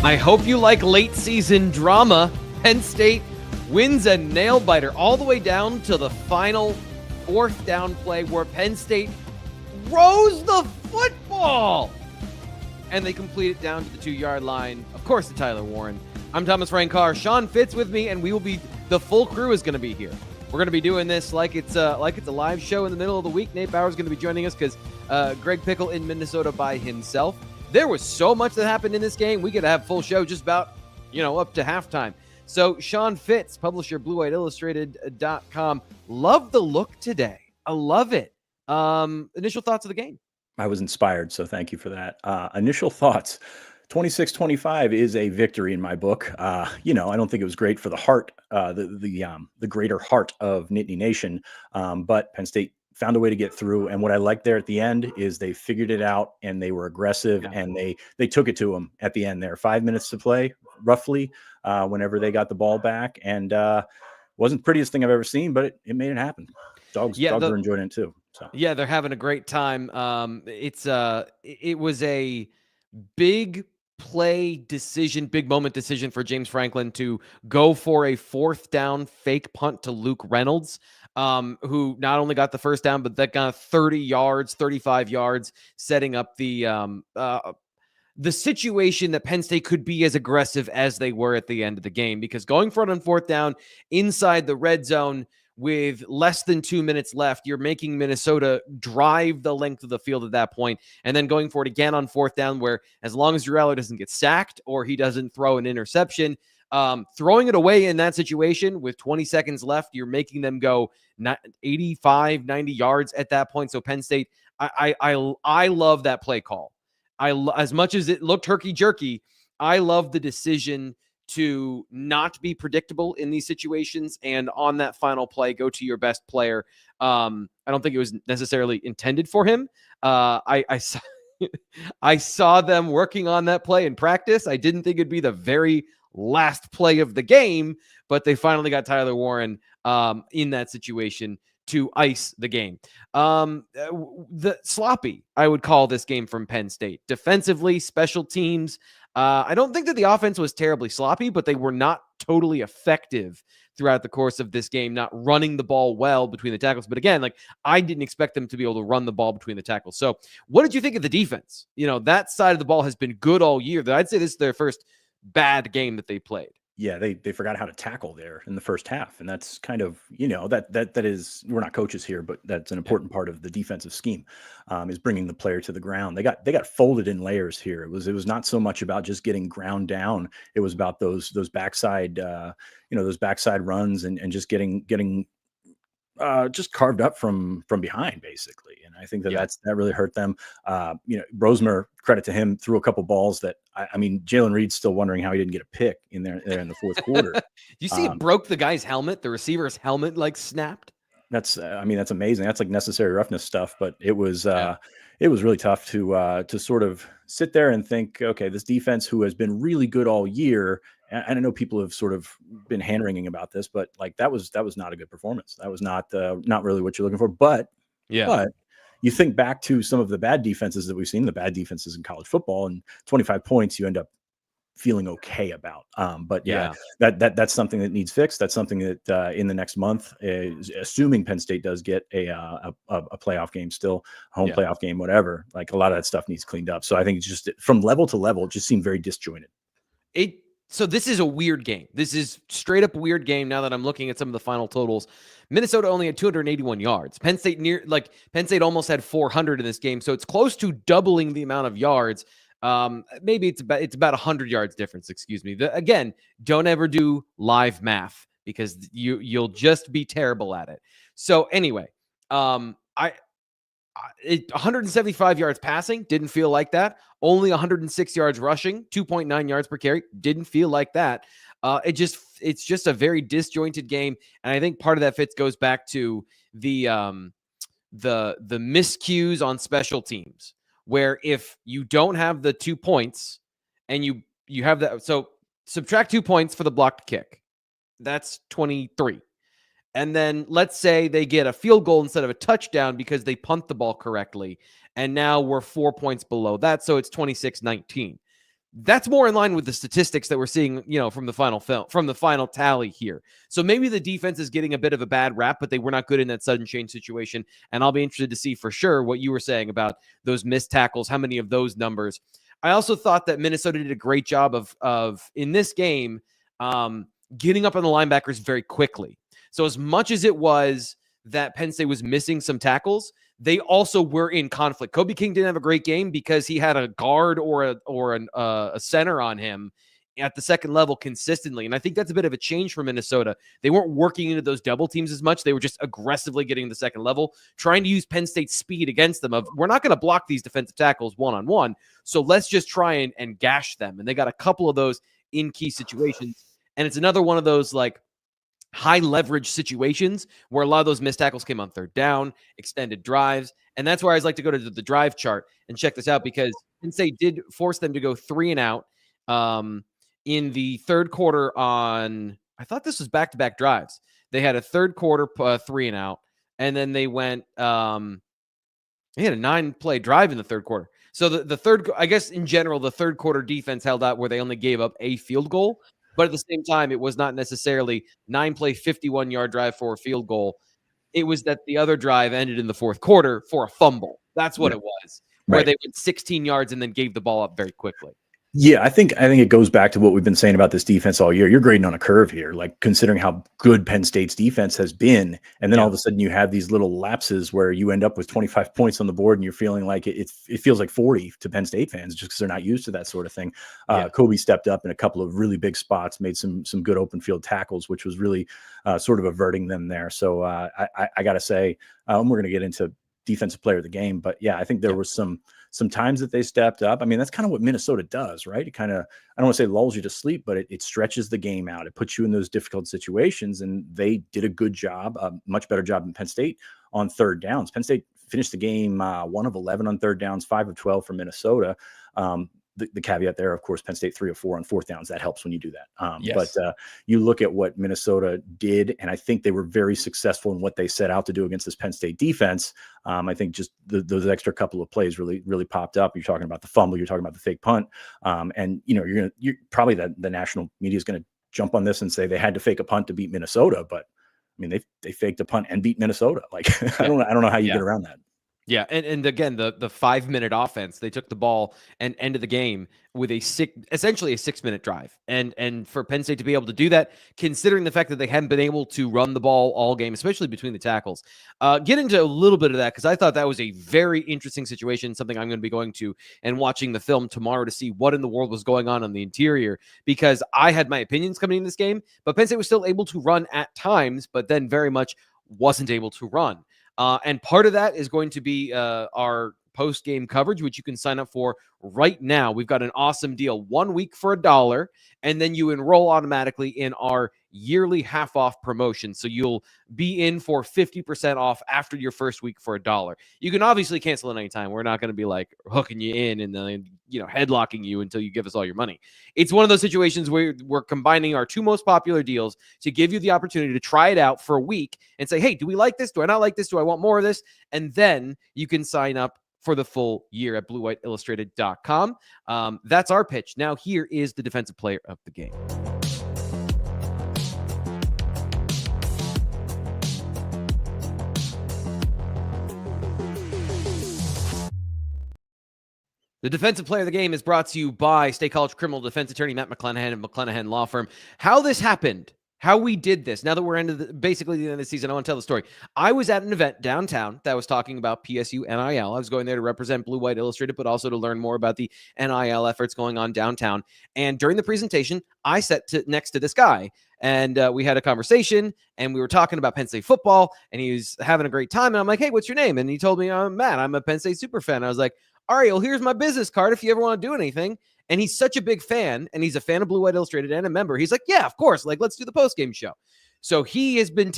I hope you like late season drama. Penn State wins a nail biter all the way down to the final fourth down play where Penn State throws the football. And they complete it down to the 2-yard line. Of course, to Tyler Warren. I'm Thomas Rankar. Sean Fitz with me, and the full crew is going to be here. We're going to be doing this like it's a live show in the middle of the week. Nate Bauer's going to be joining us because Greg Pickle in Minnesota by himself. There was so much that happened in this game. We could have full show just about, up to halftime. So Sean Fitz, publisher, BlueWhiteIllustrated.com. Love the look today. I love it. Initial thoughts of the game? I was inspired, so thank you for that. Initial thoughts. 26-25 is a victory in my book. I don't think it was great for the heart, the greater heart of Nittany Nation, but Penn State found a way to get through. And what I liked there at the end is they figured it out and they were aggressive and they took it to them at the end there. 5 minutes to play, roughly, whenever they got the ball back. And wasn't the prettiest thing I've ever seen, but it made it happen. Dogs were enjoying it too. So. Yeah, they're having a great time. It was a big play decision, big moment decision for James Franklin to go for a fourth down fake punt to Luke Reynolds, who not only got the first down, but that got 30 yards, 35 yards, setting up the situation that Penn State could be as aggressive as they were at the end of the game, because going for it on fourth down inside the red zone with less than 2 minutes left, you're making Minnesota drive the length of the field at that point, and then going for it again on fourth down, where as long as Drew Allar doesn't get sacked or he doesn't throw an interception, throwing it away in that situation with 20 seconds left, you're making them go 85, 90 yards at that point. So Penn State, I love that play call. As much as it looked herky-jerky, I love the decision to not be predictable in these situations, and on that final play, go to your best player. I don't think it was necessarily intended for him. I saw them working on that play in practice. I didn't think it'd be the very last play of the game, but they finally got Tyler Warren in that situation to ice the game. The sloppy, I would call this game from Penn State. Defensively, special teams. I don't think that the offense was terribly sloppy, but they were not totally effective throughout the course of this game, not running the ball well between the tackles. But again, I didn't expect them to be able to run the ball between the tackles. So what did you think of the defense? That side of the ball has been good all year. I'd say this is their first bad game that they played. Yeah, they forgot how to tackle there in the first half. And that's kind of, that is, we're not coaches here, but that's an important part of the defensive scheme, is bringing the player to the ground. They got folded in layers here. It was not so much about just getting ground down. It was about those backside, those backside runs and just getting just carved up from behind, basically. And I think that really hurt them. Rosemer, credit to him, threw a couple balls that Jalen Reed's still wondering how he didn't get a pick in there in the fourth quarter. You see, it broke the guy's helmet. The receiver's helmet snapped. That's amazing. That's necessary roughness stuff. But it was really tough to sort of sit there and think, okay, this defense, who has been really good all year. And I know people have sort of been hand-wringing about this, but that was not a good performance. That was not really what you're looking for. But you think back to some of the bad defenses that we've seen, the bad defenses in college football, and 25 points you end up feeling okay about. That's something that needs fixed. That's something that in the next month, assuming Penn State does get a playoff game still, home playoff game, whatever, a lot of that stuff needs cleaned up. So I think it's just from level to level, it just seemed very disjointed. So this is a weird game. This is straight up weird game. Now that I'm looking at some of the final totals, Minnesota only had 281 yards. Penn State almost had 400 in this game. So it's close to doubling the amount of yards. Maybe it's about 100 yards difference. Excuse me. Again, don't ever do live math because you'll just be terrible at it. So anyway, 175 yards passing, didn't feel like that. Only 106 yards rushing, 2.9 yards per carry, didn't feel like that. It's just a very disjointed game, and I think part of that goes back to the miscues on special teams, where if you don't have the 2 points and you have that, so subtract 2 points for the blocked kick, that's 23. And then let's say they get a field goal instead of a touchdown because they punt the ball correctly. And now we're 4 points below that. So it's 26-19. That's more in line with the statistics that we're seeing, from the final tally here. So maybe the defense is getting a bit of a bad rap, but they were not good in that sudden change situation. And I'll be interested to see for sure what you were saying about those missed tackles, how many of those numbers. I also thought that Minnesota did a great job of in this game, getting up on the linebackers very quickly. So as much as it was that Penn State was missing some tackles, they also were in conflict. Kobe King didn't have a great game because he had a guard or a center on him at the second level consistently. And I think that's a bit of a change for Minnesota. They weren't working into those double teams as much. They were just aggressively getting the second level, trying to use Penn State's speed against them. We're not going to block these defensive tackles one-on-one, so let's just try and gash them. And they got a couple of those in key situations. And it's another one of those like high leverage situations where a lot of those missed tackles came on third down, extended drives. And that's where I always like to go to the drive chart and check this out, because Penn State did force them to go 3 and out in the third quarter I thought this was back-to-back drives. They had a third quarter 3 and out, and then they went, they had a 9-play drive in the third quarter. So the third, I guess in general, the third quarter defense held out where they only gave up a field goal. But at the same time, it was not necessarily 9-play, 51-yard drive for a field goal. It was that the other drive ended in the fourth quarter for a fumble. That's what it was, where they went 16 yards and then gave the ball up very quickly. Yeah, I think it goes back to what we've been saying about this defense all year. You're grading on a curve here, like considering how good Penn State's defense has been. And then all of a sudden you have these little lapses where you end up with 25 points on the board and you're feeling like it feels like 40 to Penn State fans just because they're not used to that sort of thing. Kobe stepped up in a couple of really big spots, made some good open field tackles, which was really sort of averting them there. So I got to say, we're going to get into defensive player of the game, but yeah, I think there was some times that they stepped up. I mean, that's kind of what Minnesota does, right? It kind of, I don't want to say lulls you to sleep, but it stretches the game out. It puts you in those difficult situations, and they did a good job, a much better job than Penn State on third downs. Penn State finished the game 1 of 11 on third downs, 5 of 12 for Minnesota. The caveat there, of course, Penn State 3 of 4 on fourth downs. That helps when you do that. But you look at what Minnesota did, and I think they were very successful in what they set out to do against this Penn State defense. I think just those extra couple of plays really popped up. You're talking about the fumble, you're talking about the fake punt, and you're probably the national media is going to jump on this and say they had to fake a punt to beat Minnesota, but I mean they faked a punt and beat Minnesota. Like I don't know how you get around that. Yeah, and again, the 5-minute offense, they took the ball and ended the game with essentially a 6-minute drive. And for Penn State to be able to do that, considering the fact that they hadn't been able to run the ball all game, especially between the tackles. Get into a little bit of that, because I thought that was a very interesting situation, something I'm going to be going to and watching the film tomorrow to see what in the world was going on the interior, because I had my opinions coming in this game, but Penn State was still able to run at times, but then very much wasn't able to run. And part of that is going to be our post-game coverage, which you can sign up for right now. We've got an awesome deal, 1 week for $1, and then you enroll automatically in our yearly half-off promotion. So you'll be in for 50% off after your first week for $1. You can obviously cancel at any time. We're not going to be like hooking you in and then headlocking you until you give us all your money. It's one of those situations where we're combining our 2 most popular deals to give you the opportunity to try it out for a week and say, hey, do we like this? Do I not like this? Do I want more of this? And then you can sign up for the full year at bluewhiteillustrated.com. That's our pitch. Now here is the defensive player of the game. The defensive player of the game is brought to you by State College criminal defense attorney Matt McClanahan of McClanahan Law Firm. How this happened, how we did this, now that we're into basically the end of the season, I want to tell the story. I was at an event downtown that was talking about PSU NIL. I was going there to represent Blue White Illustrated, but also to learn more about the NIL efforts going on downtown. And during the presentation, I sat next to this guy. And we had a conversation, and we were talking about Penn State football, and he was having a great time. And I'm like, hey, what's your name? And he told me, I'm Matt. I'm a Penn State super fan. I was like, all right, well, here's my business card if you ever want to do anything. And he's such a big fan, and he's a fan of Blue White Illustrated and a member. He's like, yeah, of course. Like, let's do the postgame show. So he has been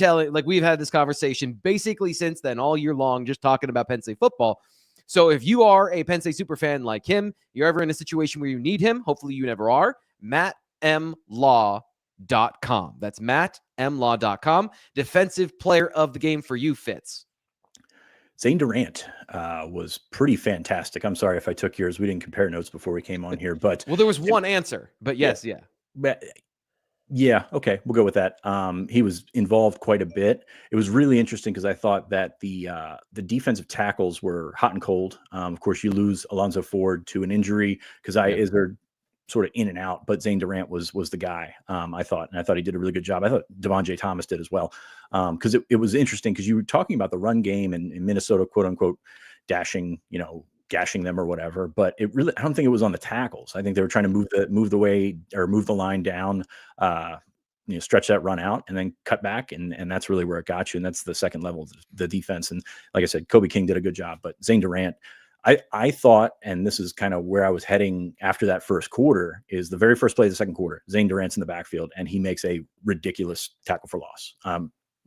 we've had this conversation basically since then, all year long, just talking about Penn State football. So if you are a Penn State super fan like him, you're ever in a situation where you need him, hopefully you never are, mattmlaw.com. That's mattmlaw.com. Defensive player of the game for you, Fitz. Zane Durant was pretty fantastic. I'm sorry if I took yours. We didn't compare notes before we came on here, but well, there was one answer, but yes, yeah. But yeah, okay, we'll go with that. He was involved quite a bit. It was really interesting because I thought that the defensive tackles were hot and cold. Of course, you lose Alonzo Ford to an injury because Izzard sort of in and out, but Zane Durant was the guy. I thought he did a really good job. I thought Devon J. Thomas did as well, because it was interesting because you were talking about the run game and Minnesota, quote unquote, dashing, gashing them or whatever, but I don't think it was on the tackles. I think they were trying to move the line down, stretch that run out and then cut back. And that's really where it got you. And that's the second level of the defense. And like I said, Kobe King did a good job, but Zane Durant, I thought, and this is kind of where I was heading after that first quarter, is the very first play of the second quarter, Zane Durant's in the backfield and he makes a ridiculous tackle for loss.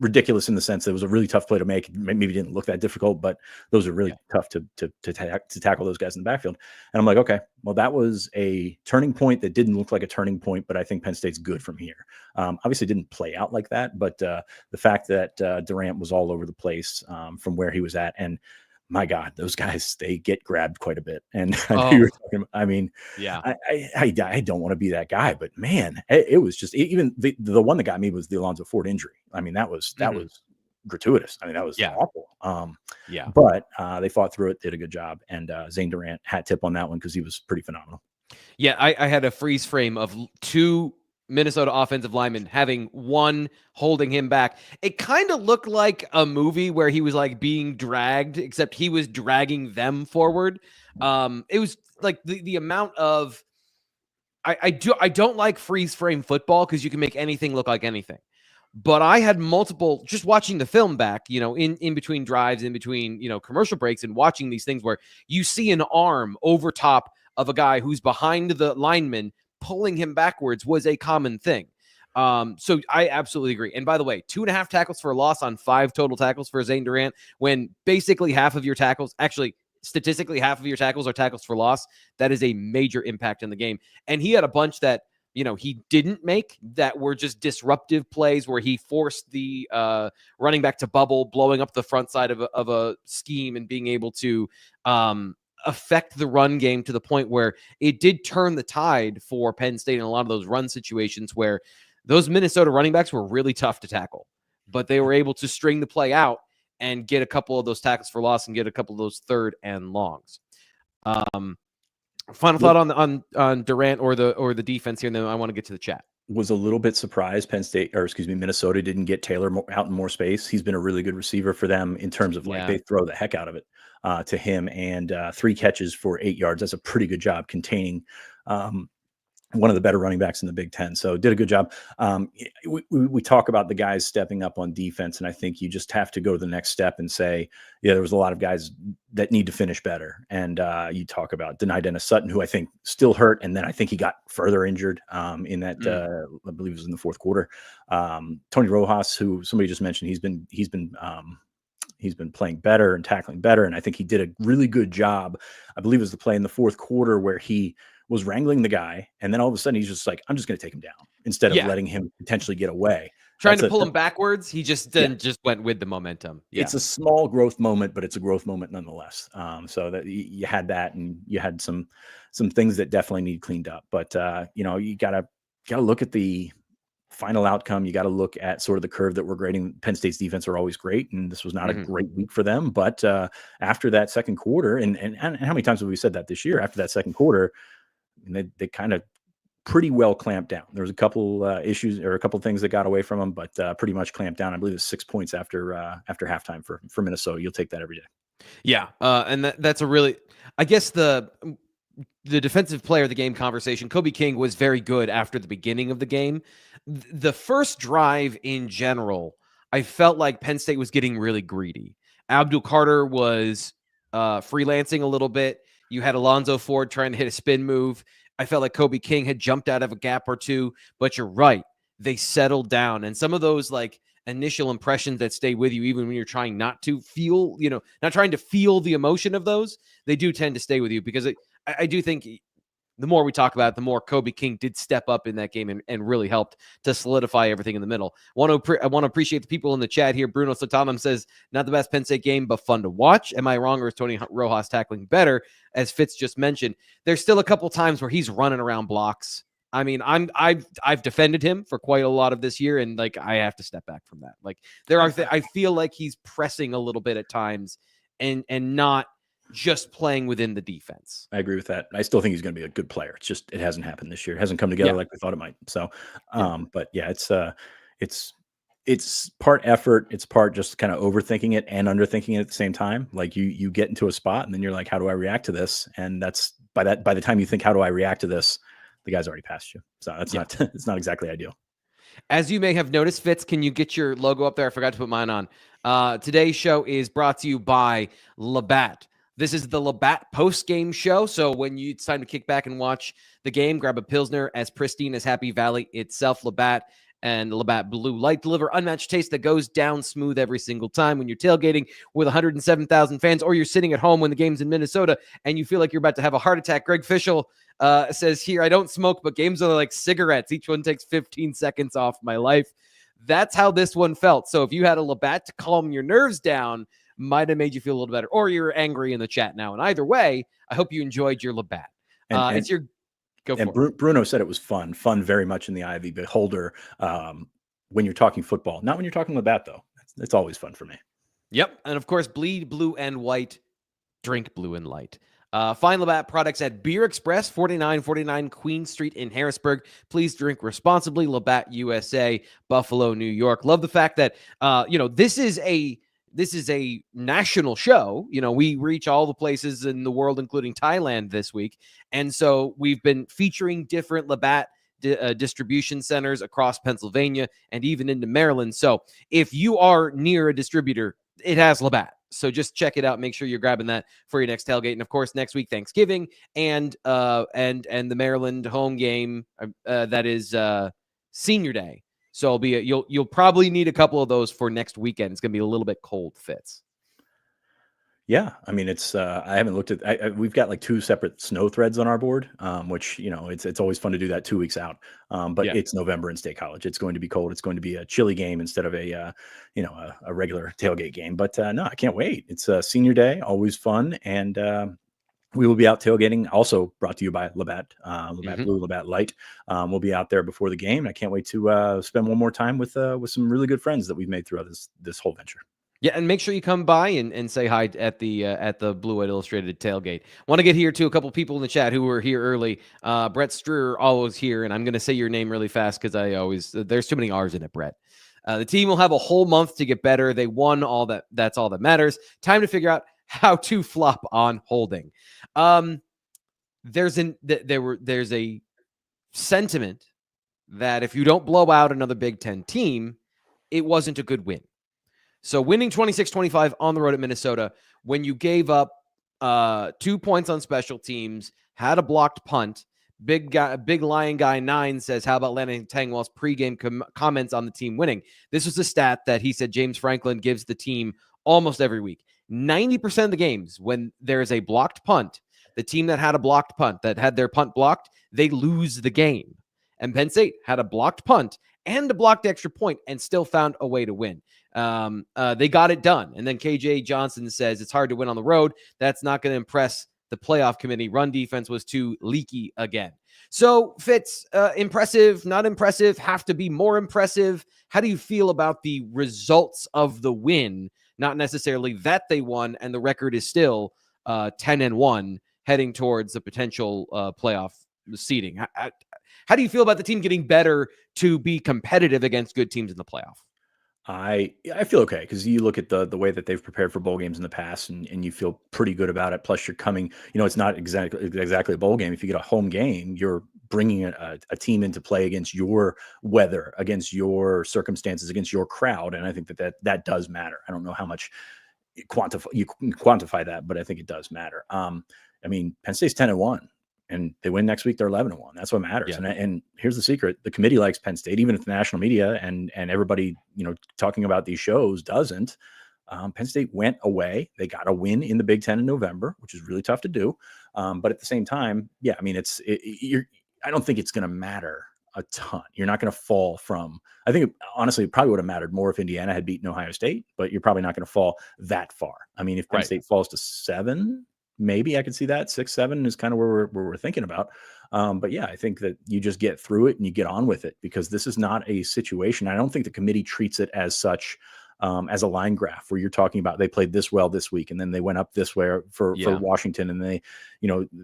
Ridiculous in the sense that it was a really tough play to make. Maybe it didn't look that difficult, but those are really tough to tackle those guys in the backfield. And I'm like, okay, well, that was a turning point that didn't look like a turning point, but I think Penn State's good from here. Obviously didn't play out like that, but the fact that Durant was all over the place from where he was at, and my God, those guys, they get grabbed quite a bit. And I don't want to be that guy, but man, it was just, even the one that got me was the Alonzo Ford injury. I mean, that was gratuitous. I mean, that was awful. But they fought through it, did a good job. And Zane Durant, hat tip on that one, because he was pretty phenomenal. Yeah, I had a freeze frame of two Minnesota offensive linemen, having one holding him back. It kind of looked like a movie where he was like being dragged, except he was dragging them forward. It was like the amount of, I don't like freeze frame football because you can make anything look like anything. But I had multiple, just watching the film back, in between drives, in between, commercial breaks, and watching these things where you see an arm over top of a guy who's behind the lineman pulling him backwards was a common thing. So I absolutely agree. And by the way, 2.5 tackles for a loss on 5 total tackles for Zane Durant, when basically half of your tackles, actually statistically half of your tackles are tackles for loss. That is a major impact in the game. And he had a bunch that, he didn't make that were just disruptive plays where he forced the running back to bubble, blowing up the front side of a scheme and being able to affect the run game to the point where it did turn the tide for Penn State in a lot of those run situations where those Minnesota running backs were really tough to tackle, but they were able to string the play out and get a couple of those tackles for loss and get a couple of those 3rd and longs. Final thought on Durant or the defense here, and then I want to get to the chat. Was a little bit surprised Minnesota didn't get Taylor out in more space. He's been a really good receiver for them in terms of they throw the heck out of it to him, and 3 catches for 8 yards. That's a pretty good job containing one of the better running backs in the Big Ten. So did a good job. We talk about the guys stepping up on defense, and I think you just have to go to the next step and say, there was a lot of guys that need to finish better. And you talk about Denai Dennis Sutton, who I think still hurt, and then I think he got further injured in that I believe it was in the 4th quarter. Tony Rojas, who somebody just mentioned, he's been playing better and tackling better, and I think he did a really good job. I believe it was the play in the 4th quarter where he was wrangling the guy, and then all of a sudden he's just like, I'm just going to take him down instead of letting him potentially get away. Trying to pull him backwards. He just just went with the momentum. Yeah. It's a small growth moment, but it's a growth moment nonetheless. So that you had that, and you had some things that definitely need cleaned up. But you gotta look at the final outcome. You got to look at sort of the curve that we're grading. Penn State's defense are always great, and this was not a great week for them. But after that second quarter, and how many times have we said that this year? After that second quarter, they kind of pretty well clamped down. There was a couple issues or a couple things that got away from them, but pretty much clamped down. I believe it's 6 points after halftime for Minnesota. You'll take that every day. Yeah, and that's a really, I guess the defensive player of the game conversation. Kobe King was very good after the beginning of the game. The first drive in general, I felt like Penn State was getting really greedy. Abdul Carter was freelancing a little bit. You had Alonzo Ford trying to hit a spin move. I felt like Kobe King had jumped out of a gap or two, but you're right. They settled down. And some of those like initial impressions that stay with you, even when you're trying not to feel, not trying to feel the emotion of those, they do tend to stay with you, because I do think the more we talk about it, the more Kobe King did step up in that game and really helped to solidify everything in the middle. I want to appreciate the people in the chat here. Bruno Sotanam says, not the best Penn State game, but fun to watch. Am I wrong, or is Tony Rojas tackling better? As Fitz just mentioned, there's still a couple times where he's running around blocks. I mean, I've defended him for quite a lot of this year, and like I have to step back from that. Like I feel like he's pressing a little bit at times and not just playing within the defense. I agree with that. I still think he's going to be a good player. It's just, it hasn't happened this year. It hasn't come together like we thought it might. So, but yeah, it's part effort. It's part just kind of overthinking it and underthinking it at the same time. Like you get into a spot and then you're like, how do I react to this? And that's by the time you think, how do I react to this? The guy's already passed you. So that's it's not exactly ideal. As you may have noticed, Fitz, can you get your logo up there? I forgot to put mine on. Today's show is brought to you by Labatt. This is the Labatt Postgame Show. So when it's time to kick back and watch the game, grab a Pilsner as pristine as Happy Valley itself. Labatt and Labatt Blue Light deliver unmatched taste that goes down smooth every single time. When you're tailgating with 107,000 fans, or you're sitting at home when the game's in Minnesota and you feel like you're about to have a heart attack, Greg Fischel says here, I don't smoke, but games are like cigarettes. Each one takes 15 seconds off my life. That's how this one felt. So if you had a Labatt to calm your nerves down, might have made you feel a little better, or you're angry in the chat now. And either way, I hope you enjoyed your Labatt. It's your go for it. Bruno said it was fun very much in the eye of the beholder when you're talking football. Not when you're talking Labatt, though. It's always fun for me. Yep. And of course, bleed blue and white, drink blue and light. Find Labatt products at Beer Express, 4949 Queen Street in Harrisburg. Please drink responsibly. Labatt USA, Buffalo, New York. Love the fact that this is a national show. We reach all the places in the world, including Thailand this week. And so we've been featuring different Labatt distribution centers across Pennsylvania and even into Maryland. So if you are near a distributor, it has Labatt. So just check it out. Make sure you're grabbing that for your next tailgate. And of course, next week, Thanksgiving and the Maryland home game that is Senior Day. So you'll probably need a couple of those for next weekend. It's going to be a little bit cold, Fitz. Yeah, I mean, it's I haven't looked at. We've got like 2 separate snow threads on our board, which it's always fun to do that 2 weeks out. But it's November in State College. It's going to be cold. It's going to be a chilly game instead of a regular tailgate game. But no, I can't wait. It's Senior Day, always fun, and we will be out tailgating. Also brought to you by Labatt, Labatt Blue, Labatt Light. We'll be out there before the game. I can't wait to spend one more time with some really good friends that we've made throughout this whole venture. Yeah, and make sure you come by and say hi at the Blue White Illustrated tailgate. Want to get here to a couple people in the chat who were here early. Brett Struer always here, and I'm going to say your name really fast because there's too many R's in it, Brett. The team will have a whole month to get better. They won all that. That's all that matters. Time to figure out how to flop on holding. There's a sentiment that if you don't blow out another Big Ten team, it wasn't a good win. So winning 26-25 on the road at Minnesota, when you gave up 2 points on special teams, had a blocked punt, Big Lion Guy 9 says, how about Lanning Tangwell's pregame comments on the team winning? This was a stat that he said James Franklin gives the team almost every week. 90% of the games when there's a blocked punt, the team that had a blocked punt, that had their punt blocked, they lose the game. And Penn State had a blocked punt and a blocked extra point and still found a way to win. They got it done. And then KJ Johnson says it's hard to win on the road. That's not going to impress the playoff committee. Run defense was too leaky again. So Fitz, impressive, not impressive, have to be more impressive. How do you feel about the results of the win? Not necessarily that they won and the record is still 10-1 heading towards a potential playoff seeding. How do you feel about the team getting better to be competitive against good teams in the playoff? I feel okay because you look at the way that they've prepared for bowl games in the past and you feel pretty good about it. Plus you're coming, it's not exactly a bowl game. If you get a home game, you're bringing a team into play against your weather, against your circumstances, against your crowd. And I think that does matter. I don't know how much you can quantify that, but I think it does matter. Penn State's 10-1. And they win next week, they're 11-1. That's what matters. Yeah. And here's the secret. The committee likes Penn State, even if the national media and everybody, talking about these shows doesn't. Penn State went away. They got a win in the Big Ten in November, which is really tough to do. But at the same time, yeah, I mean, I don't think it's going to matter a ton. You're not going to fall from, I think honestly, it probably would have mattered more if Indiana had beaten Ohio State, but you're probably not going to fall that far. I mean, if Penn State falls to 7, maybe I could see that. 6, 7 is kind of where we're thinking about. But yeah, I think that you just get through it and you get on with it, because this is not a situation. I don't think the committee treats it as such, as a line graph where you're talking about they played this well this week and then they went up this way for Washington, and they,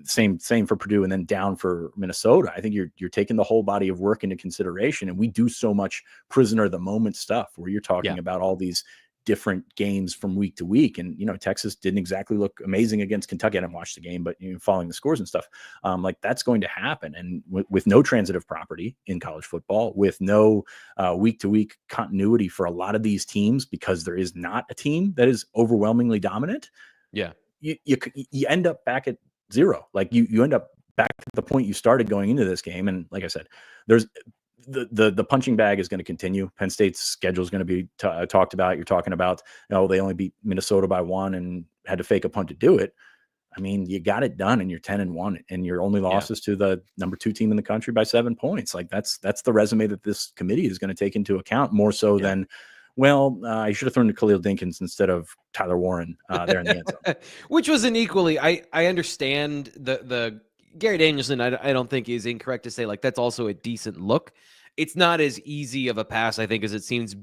same for Purdue, and then down for Minnesota. I think you're taking the whole body of work into consideration, and we do so much prisoner of the moment stuff where you're talking about all these different games from week to week. And, Texas didn't exactly look amazing against Kentucky. I didn't watch the game, but following the scores and stuff, like that's going to happen. And with no transitive property in college football, with no week to week continuity for a lot of these teams, because there is not a team that is overwhelmingly dominant. Yeah. You end up back at 0. Like you end up back at the point you started going into this game. And like I said, there's the punching bag is going to continue. Penn State's schedule is going to be talked about. You're talking about, they only beat Minnesota by 1 and had to fake a punt to do it. I mean, you got it done, and you're 10-1, and your only losses to the number 2 team in the country by 7 points. Like that's the resume that this committee is going to take into account, more so than, I should have thrown to Khalil Dinkins instead of Tyler Warren there in the end zone. Which was an equally, I understand the Gary Danielson, I don't think is incorrect to say, like, that's also a decent look. It's not as easy of a pass, I think, as it seems.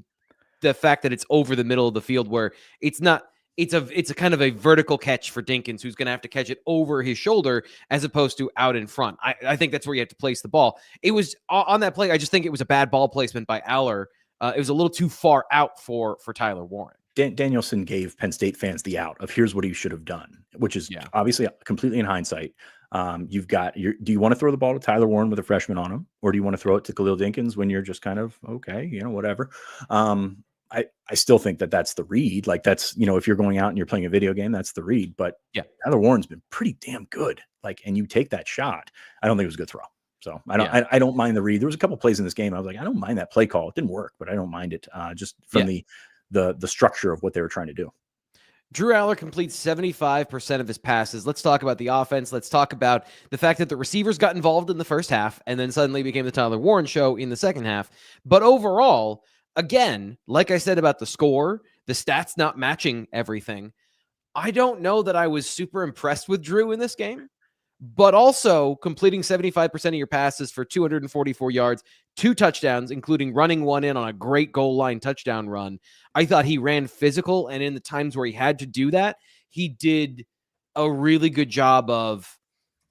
The fact that it's over the middle of the field, where it's not, it's a kind of a vertical catch for Dinkins, who's going to have to catch it over his shoulder as opposed to out in front. I think that's where you have to place the ball. It was on that play. I just think it was a bad ball placement by Allar. It was a little too far out for Tyler Warren. Danielson gave Penn State fans the out of here's what he should have done, which is obviously completely in hindsight. You've got do you want to throw the ball to Tyler Warren with a freshman on him, or do you want to throw it to Khalil Dinkins when you're just kind of, okay, whatever. I still think that that's the read. Like that's, if you're going out and you're playing a video game, that's the read. But Tyler Warren's been pretty damn good. Like, and you take that shot. I don't think it was a good throw. So I don't mind the read. There was a couple plays in this game I was like, I don't mind that play call. It didn't work, but I don't mind it. Just from the structure of what they were trying to do. Drew Allar completes 75% of his passes. Let's talk about the offense. Let's talk about the fact that the receivers got involved in the first half and then suddenly became the Tyler Warren show in the second half. But overall, again, like I said about the score, the stats not matching everything, I don't know that I was super impressed with Drew in this game. But also completing 75% of your passes for 244 yards, 2 touchdowns, including running one in on a great goal line touchdown run. I thought he ran physical, and in the times where he had to do that, he did a really good job of,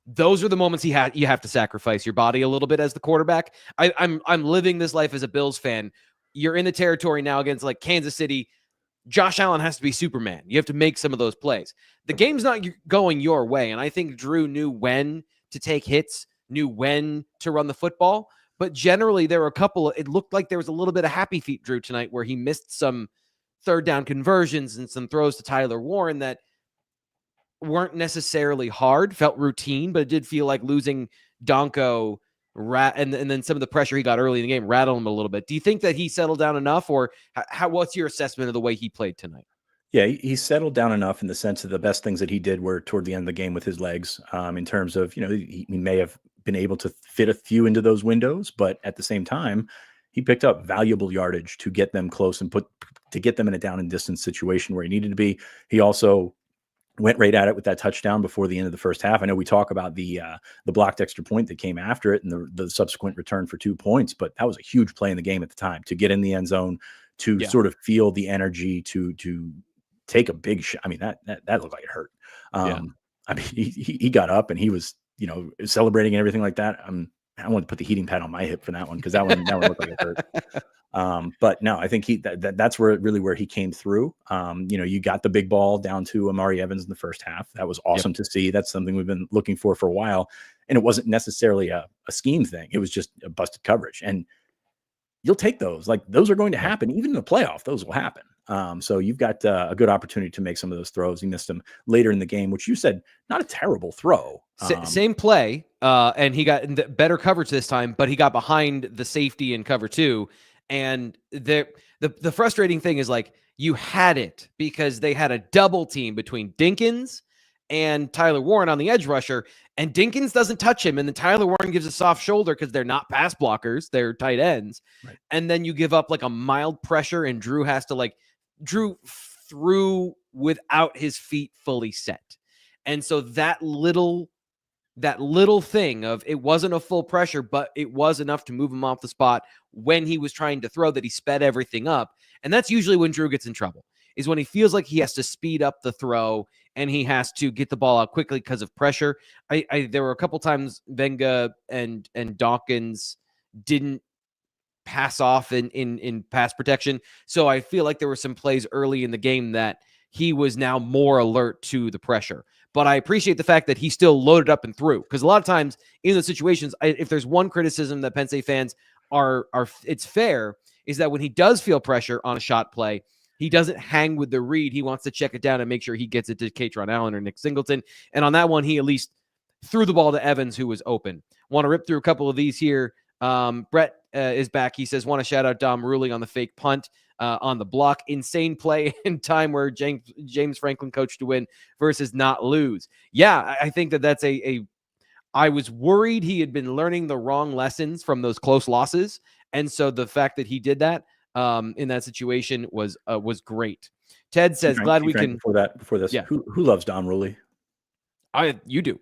those are the moments you have to sacrifice your body a little bit as the quarterback. I'm living this life as a Bills fan. You're in the territory now against like Kansas City. Josh Allen has to be Superman. You have to make some of those plays. The game's not going your way, and I think Drew knew when to take hits, knew when to run the football, but generally there were a couple, it looked like there was a little bit of happy feet Drew tonight where he missed some third down conversions and some throws to Tyler Warren that weren't necessarily hard, felt routine, but it did feel like losing Donko, and then some of the pressure he got early in the game rattled him a little bit. Do you think that he settled down enough, or what's your assessment of the way he played tonight? Yeah, he settled down enough in the sense of the best things that he did were toward the end of the game with his legs, in terms of, he may have been able to fit a few into those windows, but at the same time, he picked up valuable yardage to get them close and to get them in a down and distance situation where he needed to be. He also went right at it with that touchdown before the end of the first half. I know we talk about the blocked extra point that came after it and the subsequent return for 2 points, but that was a huge play in the game at the time to get in the end zone, to sort of feel the energy to take a big shot. I mean, that looked like it hurt. I mean, he got up and he was, celebrating and everything like that. I wanted to put the heating pad on my hip for that one, because that one looked like it hurt. But no, I think that's where he came through. You got the big ball down to Amari Evans in the first half. That was awesome to see. That's something we've been looking for a while. And it wasn't necessarily a scheme thing. It was just a busted coverage. And you'll take those. Like, those are going to happen. Even in the playoff, those will happen. So you've got a good opportunity to make some of those throws. He missed them later in the game, which you said, not a terrible throw. Same play. And he got better coverage this time, but he got behind the safety in cover 2. And the frustrating thing is, like, you had it because they had a double team between Dinkins and Tyler Warren on the edge rusher, and Dinkins doesn't touch him, and then Tyler Warren gives a soft shoulder because they're not pass blockers, they're tight ends. Right. And then you give up like a mild pressure, and Drew has to Drew threw without his feet fully set. And so that little thing of it wasn't a full pressure, but it was enough to move him off the spot when he was trying to throw that he sped everything up. And that's usually when Drew gets in trouble, is when he feels like he has to speed up the throw and he has to get the ball out quickly because of pressure. There were a couple times Venga and Dawkins didn't pass off in pass protection. So I feel like there were some plays early in the game that he was now more alert to the pressure. But I appreciate the fact that he still loaded up and threw, because a lot of times in those situations, if there's one criticism that Penn State fans are it's fair, is that when he does feel pressure on a shot play, he doesn't hang with the read. He wants to check it down and make sure he gets it to Katron Allen or Nick Singleton. And on that one, he at least threw the ball to Evans, who was open. Want to rip through a couple of these here. Brett is back. He says, want to shout out Dom Ruley on the fake punt. On the block, insane play in time where James Franklin coached to win versus not lose. Yeah, I think that's I was worried he had been learning the wrong lessons from those close losses, and so the fact that he did that in that situation was great. Ted says, glad we can. Before this, yeah. Who loves Dom Ruley? You do.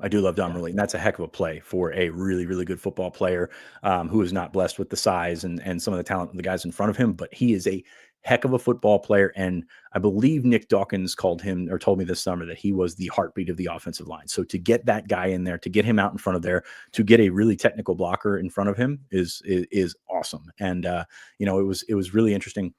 I do love Dom Ruley, and that's a heck of a play for a really, really good football player who is not blessed with the size and some of the talent of the guys in front of him, but he is a heck of a football player. And I believe Nick Dawkins told me this summer that he was the heartbeat of the offensive line. So to get that guy in there, to get him out in front of there, to get a really technical blocker in front of him is awesome. And it was really interesting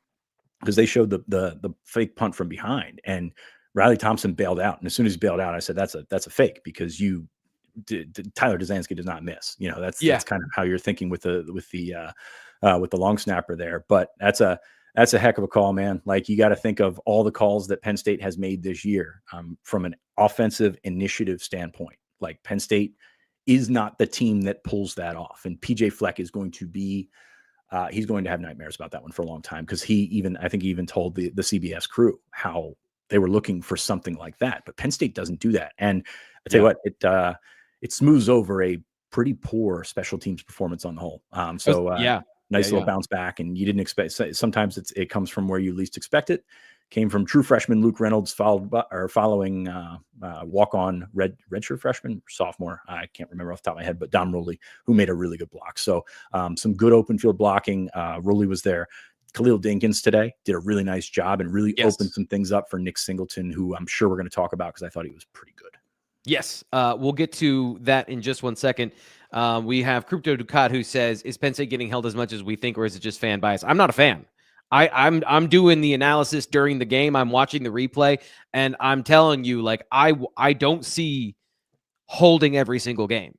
because they showed the fake punt from behind, and Riley Thompson bailed out. And as soon as he bailed out, I said, that's a fake, because Tyler Dzansky does not miss. That's kind of how you're thinking with the long snapper there. But that's a heck of a call, man. Like, you got to think of all the calls that Penn State has made this year from an offensive initiative standpoint. Like, Penn State is not the team that pulls that off. And PJ Fleck is going to be, he's going to have nightmares about that one for a long time. Cause I think he even told the CBS crew how they were looking for something like that, but Penn State doesn't do that. And I tell you what, it smooths over a pretty poor special teams performance on the whole. Nice little bounce back, and you didn't expect. Sometimes it comes from where you least expect it. Came from true freshman Luke Reynolds, following walk-on redshirt freshman, sophomore. I can't remember off the top of my head, but Dom Ruley, who made a really good block. So some good open field blocking. Ruley was there. Khalil Dinkins today did a really nice job and really opened some things up for Nick Singleton, who I'm sure we're going to talk about because I thought he was pretty good. Yes, we'll get to that in just 1 second. We have Crypto Ducat, who says, is Penn State getting held as much as we think, or is it just fan bias? I'm not a fan. I'm doing the analysis during the game. I'm watching the replay, and I'm telling you, like, I don't see holding every single game.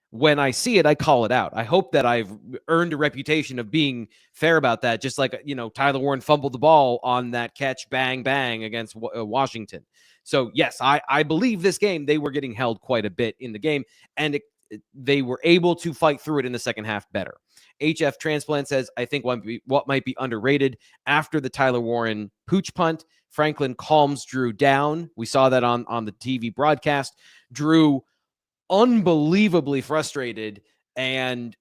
When I see it, I call it out. I hope that I've earned a reputation of being fair about that. Just like, Tyler Warren fumbled the ball on that catch, bang, bang, against Washington. So yes, I believe this game, they were getting held quite a bit in the game, and they were able to fight through it in the second half better. HF Transplant says, I think what might be underrated after the Tyler Warren pooch punt, Franklin calms Drew down. We saw that on the TV broadcast. Drew unbelievably frustrated, and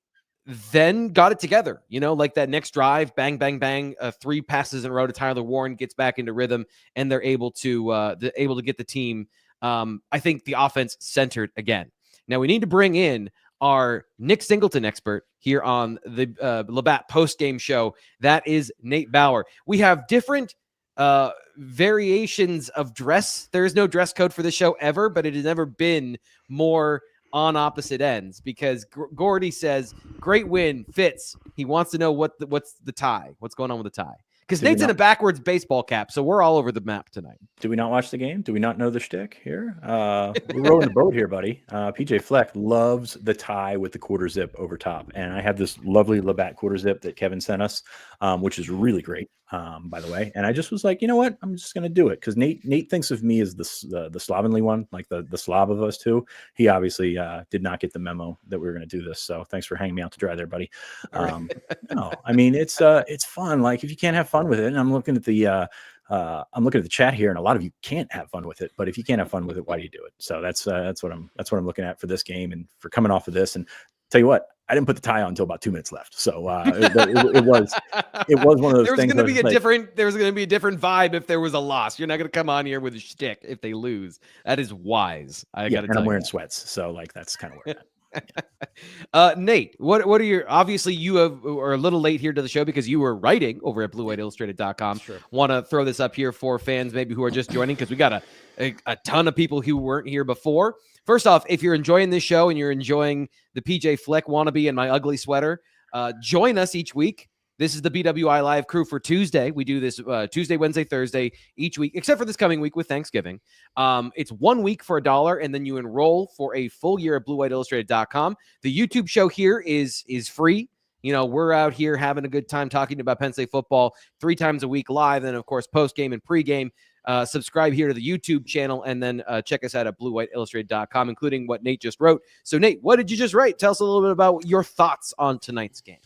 then got it together, like that next drive, bang, bang, bang, 3 passes in a row to Tyler Warren, gets back into rhythm, and they're able to get the team, I think, the offense centered again. Now we need to bring in our Nick Singleton expert here on the Labatt Postgame Show. That is Nate Bauer. We have different variations of dress. There is no dress code for the show ever, but it has never been more on opposite ends, because Gordy says, great win, Fitz. He wants to know what's the tie. What's going on with the tie? Because Nate's in a backwards baseball cap, so we're all over the map tonight. Do we not watch the game? Do we not know the shtick here? We're rowing the boat here, buddy. PJ Fleck loves the tie with the quarter zip over top. And I have this lovely Labatt quarter zip that Kevin sent us, which is really great, by the way. And I just was like, you know what? I'm just going to do it. Because Nate thinks of me as the slovenly one, like the slob of us two. He obviously did not get the memo that we were going to do this. So thanks for hanging me out to dry there, buddy. No, I mean, it's fun. Like, if you can't have fun with it, and I'm looking at the I'm looking at the chat here, and a lot of you can't have fun with it. But if you can't have fun with it, why do you do it? So that's what I'm looking at for this game and for coming off of this. And tell you what, I didn't put the tie on until about 2 minutes left. So it was one of those things. There was going to be a different vibe if there was a loss. You're not going to come on here with a shtick if they lose. That is wise. And I'm wearing sweats, so like that's kind of where I'm at. Nate, what are your, obviously you are a little late here to the show because you were writing over at bluewhiteillustrated.com. Sure. Want to throw this up here for fans maybe who are just joining, because we got a ton of people who weren't here before. First off, if you're enjoying this show and you're enjoying the PJ Fleck wannabe and my ugly sweater, join us each week. This is the BWI Live crew for Tuesday. We do this Tuesday, Wednesday, Thursday each week, except for this coming week with Thanksgiving. It's 1 week for $1, and then you enroll for a full year at bluewhiteillustrated.com. The YouTube show here is free. You know, we're out here having a good time talking about Penn State football 3 times a week live, and of course, post-game and pre-game. Subscribe here to the YouTube channel, and then check us out at bluewhiteillustrated.com, including what Nate just wrote. So, Nate, what did you just write? Tell us a little bit about your thoughts on tonight's game.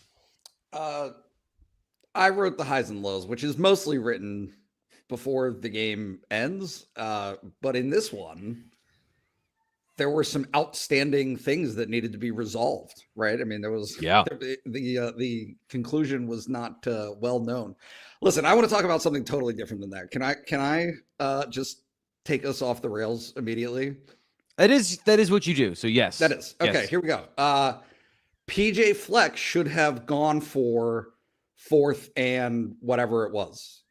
I wrote the highs and lows, which is mostly written before the game ends. But in this one, there were some outstanding things that needed to be resolved, right? I mean, there was the conclusion was not well known. Listen, I want to talk about something totally different than that. Can I just take us off the rails immediately? That is what you do. So yes, that is okay. Yes. Here we go. PJ Fleck should have gone for 4th and whatever it was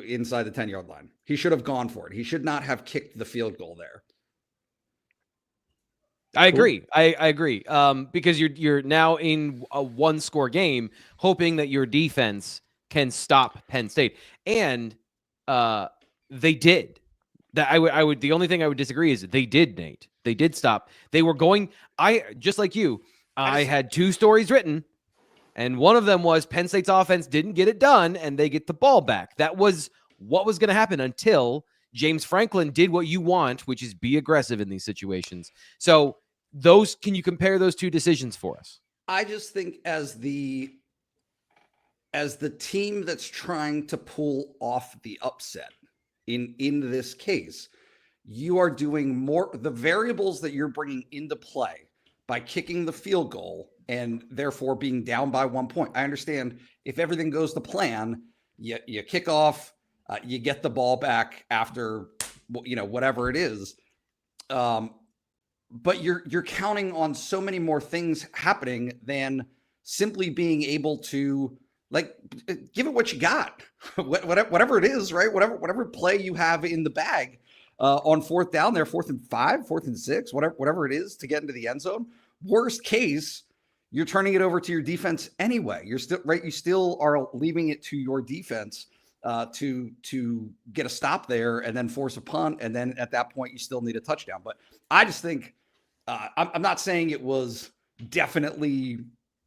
inside the 10-yard line. He should have gone for it. He should not have kicked the field goal there. I agree. I agree. Because you're now in a 1-score game, hoping that your defense can stop Penn State, and they did. That I would. The only thing I would disagree is they did, Nate. They did stop. They were going. Just like you. I had 2 stories written, and one of them was Penn State's offense didn't get it done, and they get the ball back. That was what was going to happen until James Franklin did what you want, which is be aggressive in these situations. So can you compare those 2 decisions for us? I just think as the team that's trying to pull off the upset in this case, you are doing more. The variables that you're bringing into play by kicking the field goal and therefore being down by 1 point. I understand if everything goes to plan, you kick off, you get the ball back after, whatever it is. But you're counting on so many more things happening than simply being able to give it what you got, whatever it is, right? Whatever play you have in the bag. On 4th down there, 4th and 5, 4th and 6, whatever it is to get into the end zone. Worst case, you're turning it over to your defense anyway. You're still right. You still are leaving it to your defense to get a stop there and then force a punt. And then at that point, you still need a touchdown. But I just think I'm not saying it was definitely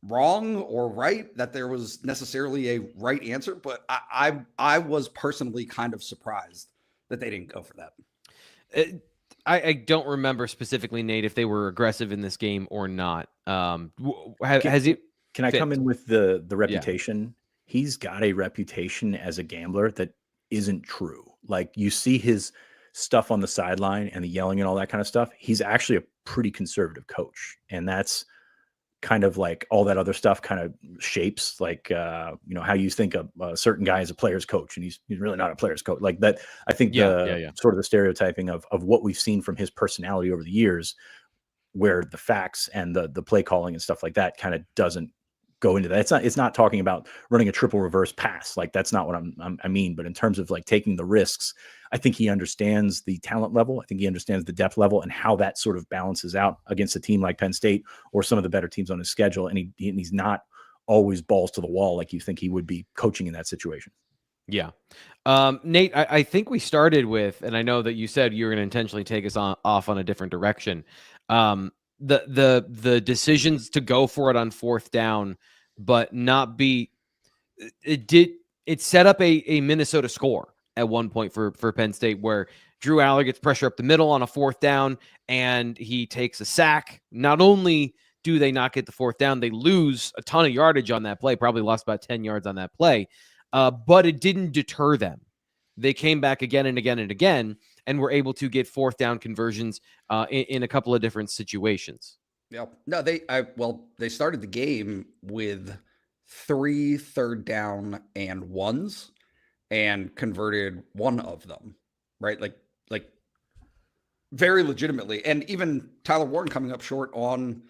wrong or right, that there was necessarily a right answer, but I was personally kind of surprised that they didn't go for that. I don't remember specifically, Nate, if they were aggressive in this game or not. Can I come in with the reputation? Yeah. He's got a reputation as a gambler that isn't true. Like, you see his stuff on the sideline and the yelling and all that kind of stuff. He's actually a pretty conservative coach, and that's kind of like all that other stuff kind of shapes like how you think of a certain guy as a player's coach, and he's really not a player's coach like that. I think sort of the stereotyping of what we've seen from his personality over the years, where the facts and the play calling and stuff like that kind of doesn't go into that. It's not talking about running a triple reverse pass. Like, that's not what I mean. But in terms of like taking the risks, I think he understands the talent level. I think he understands the depth level and how that sort of balances out against a team like Penn State or some of the better teams on his schedule. And he's not always balls to the wall like you think he would be coaching in that situation. Yeah. Nate, I think we started with, and I know that you said you were going to intentionally take us off on a different direction. The decisions to go for it on 4th down, but not be, it set up a Minnesota score at one point for Penn State, where Drew Allar gets pressure up the middle on a 4th down and he takes a sack. Not only do they not get the 4th down, they lose a ton of yardage on that play, probably lost about 10 yards on that play. But it didn't deter them. they came back again and again and again, and were able to get fourth down conversions in a couple of different situations. Yeah. No, they started the game with 3 third down and ones and converted one of them, right? Like very legitimately. And even Tyler Warren coming up short on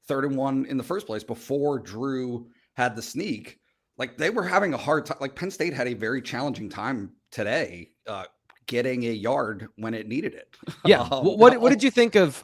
3rd and 1 in the first place before Drew had the sneak. Like, they were having a hard time. Like, Penn State had a very challenging time today getting a yard when it needed it. Yeah. What did you think of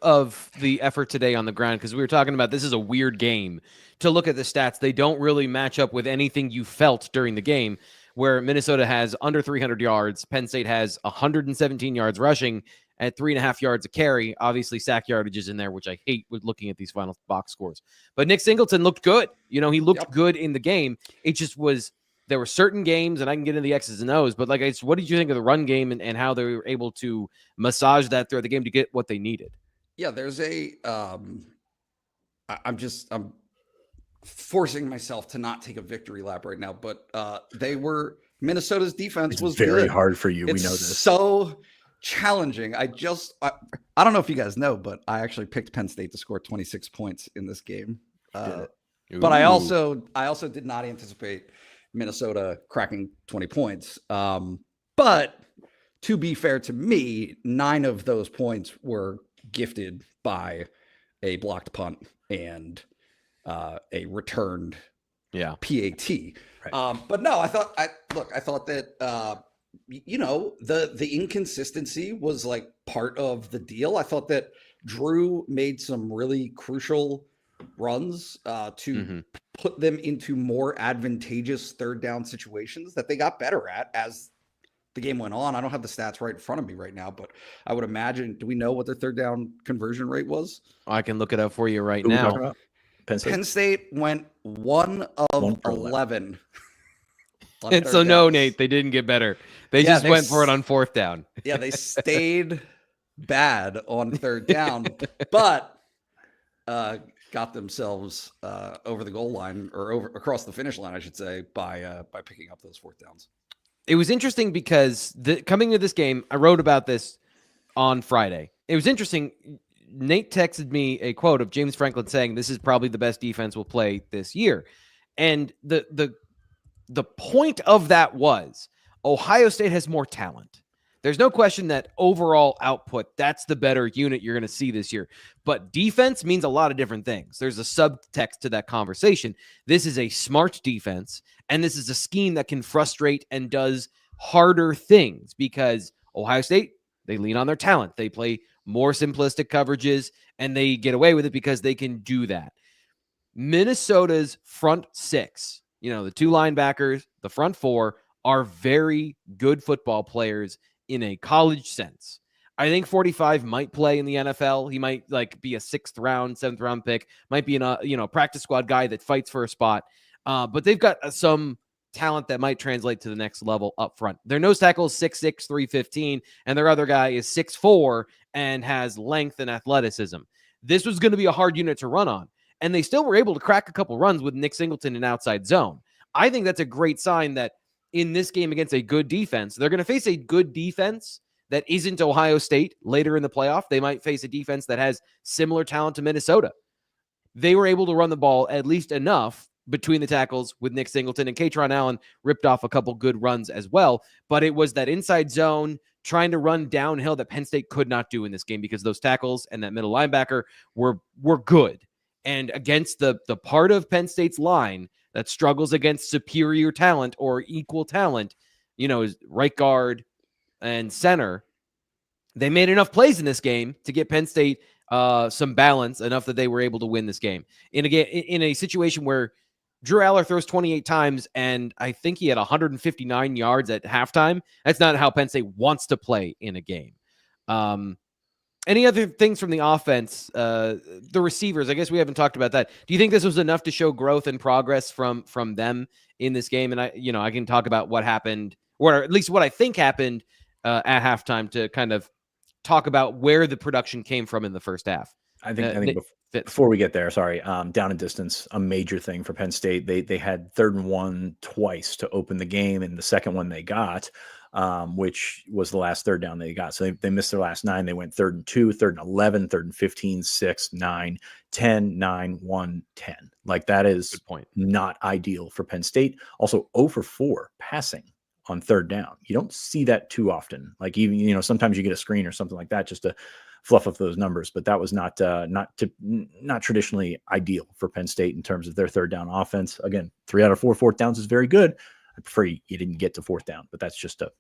the effort today on the ground? Because we were talking about this is a weird game. To look at the stats, they don't really match up with anything you felt during the game, where Minnesota has under 300 yards. Penn State has 117 yards rushing at 3.5 yards a carry. Obviously, sack yardage is in there, which I hate with looking at these final box scores. But Nick Singleton looked good. He looked good in the game. It just was, there were certain games, and I can get into the X's and O's, but what did you think of the run game and how they were able to massage that throughout the game to get what they needed? Yeah, there's I'm forcing myself to not take a victory lap right now, but Minnesota's defense was very good. hard for you. It's we know this. So challenging. I don't know if you guys know, but I actually picked Penn State to score 26 points in this game. But I also did not anticipate Minnesota cracking 20 points. But to be fair to me, 9 of those points were gifted by a blocked punt and a returned PAT. Right. But no, I thought that the inconsistency was like part of the deal. I thought that Drew made some really crucial runs to put them into more advantageous third down situations that they got better at as the game went on. I don't have the stats right in front of me right now, but I would imagine, do we know what their third down conversion rate was? I can look it up for you right now. Penn State went 1 of 11. And so, no, Nate, they didn't get better. They just went for it on fourth down. Yeah, they stayed bad on third down, but got themselves over the goal line, or across the finish line, I should say, by picking up those fourth downs. It was interesting because coming into this game, I wrote about this on Friday. It was interesting. Nate texted me a quote of James Franklin saying, "This is probably the best defense we'll play this year." And the point of that was Ohio State has more talent. There's no question that overall output, that's the better unit you're going to see this year. But defense means a lot of different things. There's a subtext to that conversation. This is a smart defense, and this is a scheme that can frustrate and does harder things because Ohio State, they lean on their talent. They play more simplistic coverages, and they get away with it because they can do that. Minnesota's front 6, the 2 linebackers, the front 4, are very good football players in a college sense. I think 45 might play in the NFL. He might be a 6th round, 7th round pick, might be a practice squad guy that fights for a spot. But they've got some talent that might translate to the next level up front. Their nose tackle is 6'6", 315, and their other guy is 6'4" and has length and athleticism. This was going to be a hard unit to run on, and they still were able to crack a couple runs with Nick Singleton in outside zone. I think that's a great sign that in this game against a good defense, they're going to face a good defense that isn't Ohio State later in the playoff. They might face a defense that has similar talent to Minnesota. They were able to run the ball at least enough between the tackles with Nick Singleton, and Katron Allen ripped off a couple good runs as well. But it was that inside zone trying to run downhill that Penn State could not do in this game because those tackles and that middle linebacker were good. And against the part of Penn State's line that struggles against superior talent or equal talent, is right guard and center, they made enough plays in this game to get Penn State some balance enough that they were able to win this game. In a situation where Drew Allar throws 28 times, and I think he had 159 yards at halftime. That's not how Penn State wants to play in a game. Any other things from the offense? The receivers, I guess we haven't talked about that. Do you think this was enough to show growth and progress from them in this game? And I can talk about what happened, or at least what I think happened at halftime, to kind of talk about where the production came from in the first half. I think before we get there, down and distance, a major thing for Penn State. They had 3rd and 1 twice to open the game, and the second one they got. which was the last third down they got. So they missed their last 9. They went 3rd and 2, 3rd and 11, 3rd and 15, 6, 9, 10, 9, 1, 10. Like that is not ideal for Penn State. Also 0 for 4 passing on 3rd down. You don't see that too often. Like even, sometimes you get a screen or something like that just to fluff up those numbers, but that was not traditionally ideal for Penn State in terms of their 3rd down offense. Again, 3 out of 4 4th downs is very good. I prefer you didn't get to 4th down, but that's just a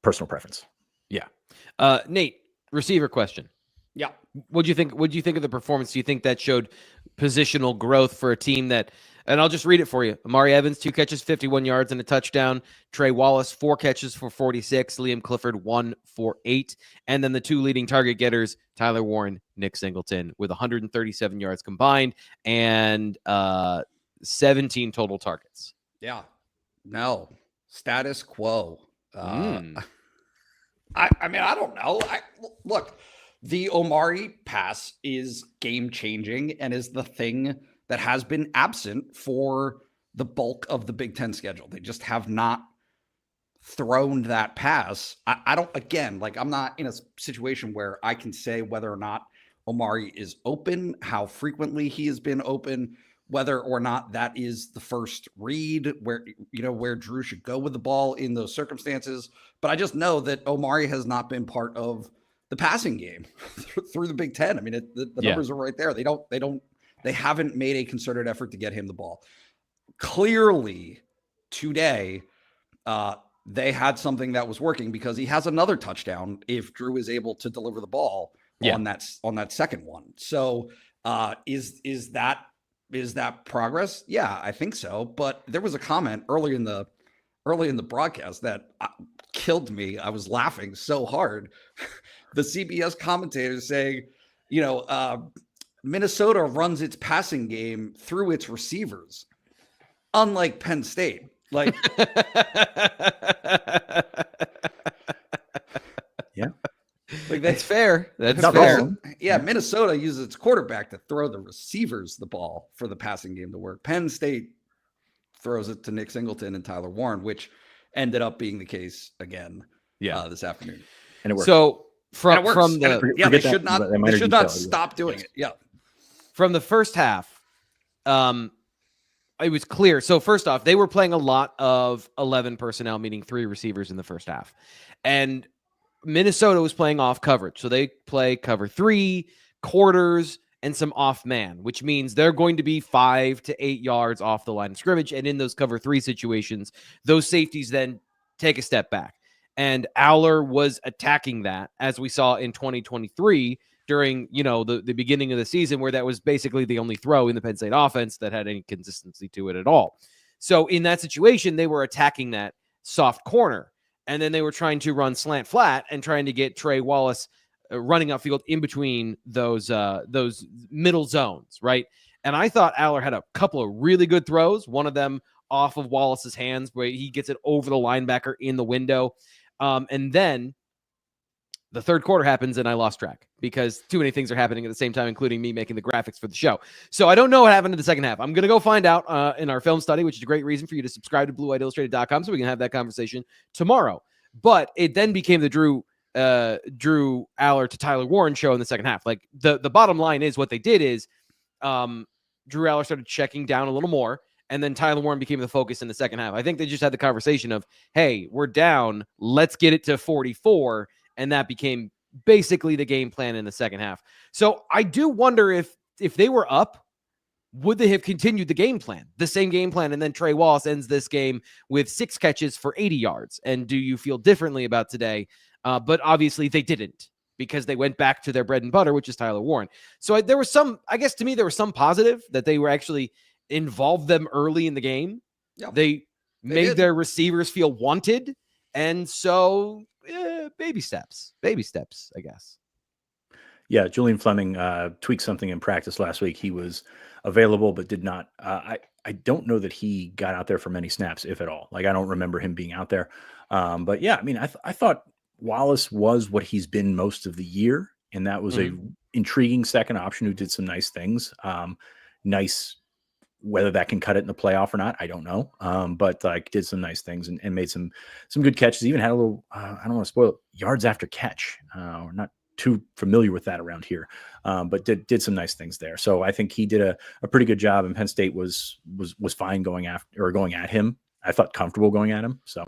personal preference. Yeah. Nate, receiver question. Yeah. What'd you think of the performance? Do you think that showed positional growth for a team that, and I'll just read it for you. Amari Evans, 2 catches, 51 yards and a touchdown. Trey Wallace, 4 catches for 46. Liam Clifford, 1 for 8. And then the 2 leading target getters, Tyler Warren, Nick Singleton, with 137 yards combined and 17 total targets. Yeah. No. Status quo. I mean, I don't know. Look, the Omari pass is game-changing and is the thing that has been absent for the bulk of the Big Ten schedule. They just have not thrown that pass. I don't, again, like I'm not in a situation where I can say whether or not Omari is open, how frequently he has been open, whether or not that is the first read where Drew should go with the ball in those circumstances. But I just know that Omari has not been part of the passing game through the Big Ten. I mean, the numbers are right there. They haven't made a concerted effort to get him the ball. Clearly today, they had something that was working because he has another touchdown if Drew is able to deliver the ball on that second one. So is that progress? Yeah, I think so. But there was a comment early in the broadcast that killed me. I was laughing so hard. The CBS commentator saying, Minnesota runs its passing game through its receivers, unlike Penn State. Like, yeah, like that's fair. That's not fair. wrong. Yeah, Minnesota uses its quarterback to throw the receivers the ball for the passing game to work. Penn State throws it to Nick Singleton and Tyler Warren, which ended up being the case again this afternoon. And it worked. So they should not stop doing it. Yeah. From the first half, it was clear. So first off, they were playing a lot of 11 personnel, meaning 3 receivers in the first half. And Minnesota was playing off coverage. So they play cover 3, quarters, and some off man, which means they're going to be 5 to 8 yards off the line of scrimmage. And in those cover 3 situations, those safeties then take a step back. And Allar was attacking that, as we saw in 2023 during, the beginning of the season, where that was basically the only throw in the Penn State offense that had any consistency to it at all. So in that situation, they were attacking that soft corner. And then they were trying to run slant flat and trying to get Trey Wallace running upfield in between those middle zones, right? And I thought Allar had a couple of really good throws, one of them off of Wallace's hands where he gets it over the linebacker in the window. And then the third quarter happens and I lost track because too many things are happening at the same time, including me making the graphics for the show. So I don't know what happened in the second half. I'm going to go find out in our film study, which is a great reason for you to subscribe to BlueWhiteIllustrated.com so we can have that conversation tomorrow. But it then became the Drew Allar to Tyler Warren show in the second half. Like the bottom line is what they did is Drew Allar started checking down a little more. And then Tyler Warren became the focus in the second half. I think they just had the conversation of, hey, we're down. Let's get it to 44. And that became basically the game plan in the second half. So I do wonder if they were up, would they have continued the game plan, the same game plan? And then Trey Wallace ends this game with 6 catches for 80 yards. And do you feel differently about today? But obviously they didn't because they went back to their bread and butter, which is Tyler Warren. So there was some, I guess to me, there was some positive that they were actually involved them early in the game. Yeah, they made their receivers feel wanted. And so baby steps, I guess. Yeah. Julian Fleming tweaked something in practice last week. He was available, but did not. I don't know that he got out there for many snaps, if at all. Like, I don't remember him being out there. But yeah, I mean, I thought Wallace was what he's been most of the year. And that was a intriguing second option who did some nice things. Nice Whether that can cut it in the playoff or not, I don't know. But like did some nice things and made some good catches. Even had a little, I don't want to spoil it, yards after catch. We're not too familiar with that around here, but did some nice things there. So I think he did a pretty good job, and Penn State was fine going at him. I thought comfortable going at him. So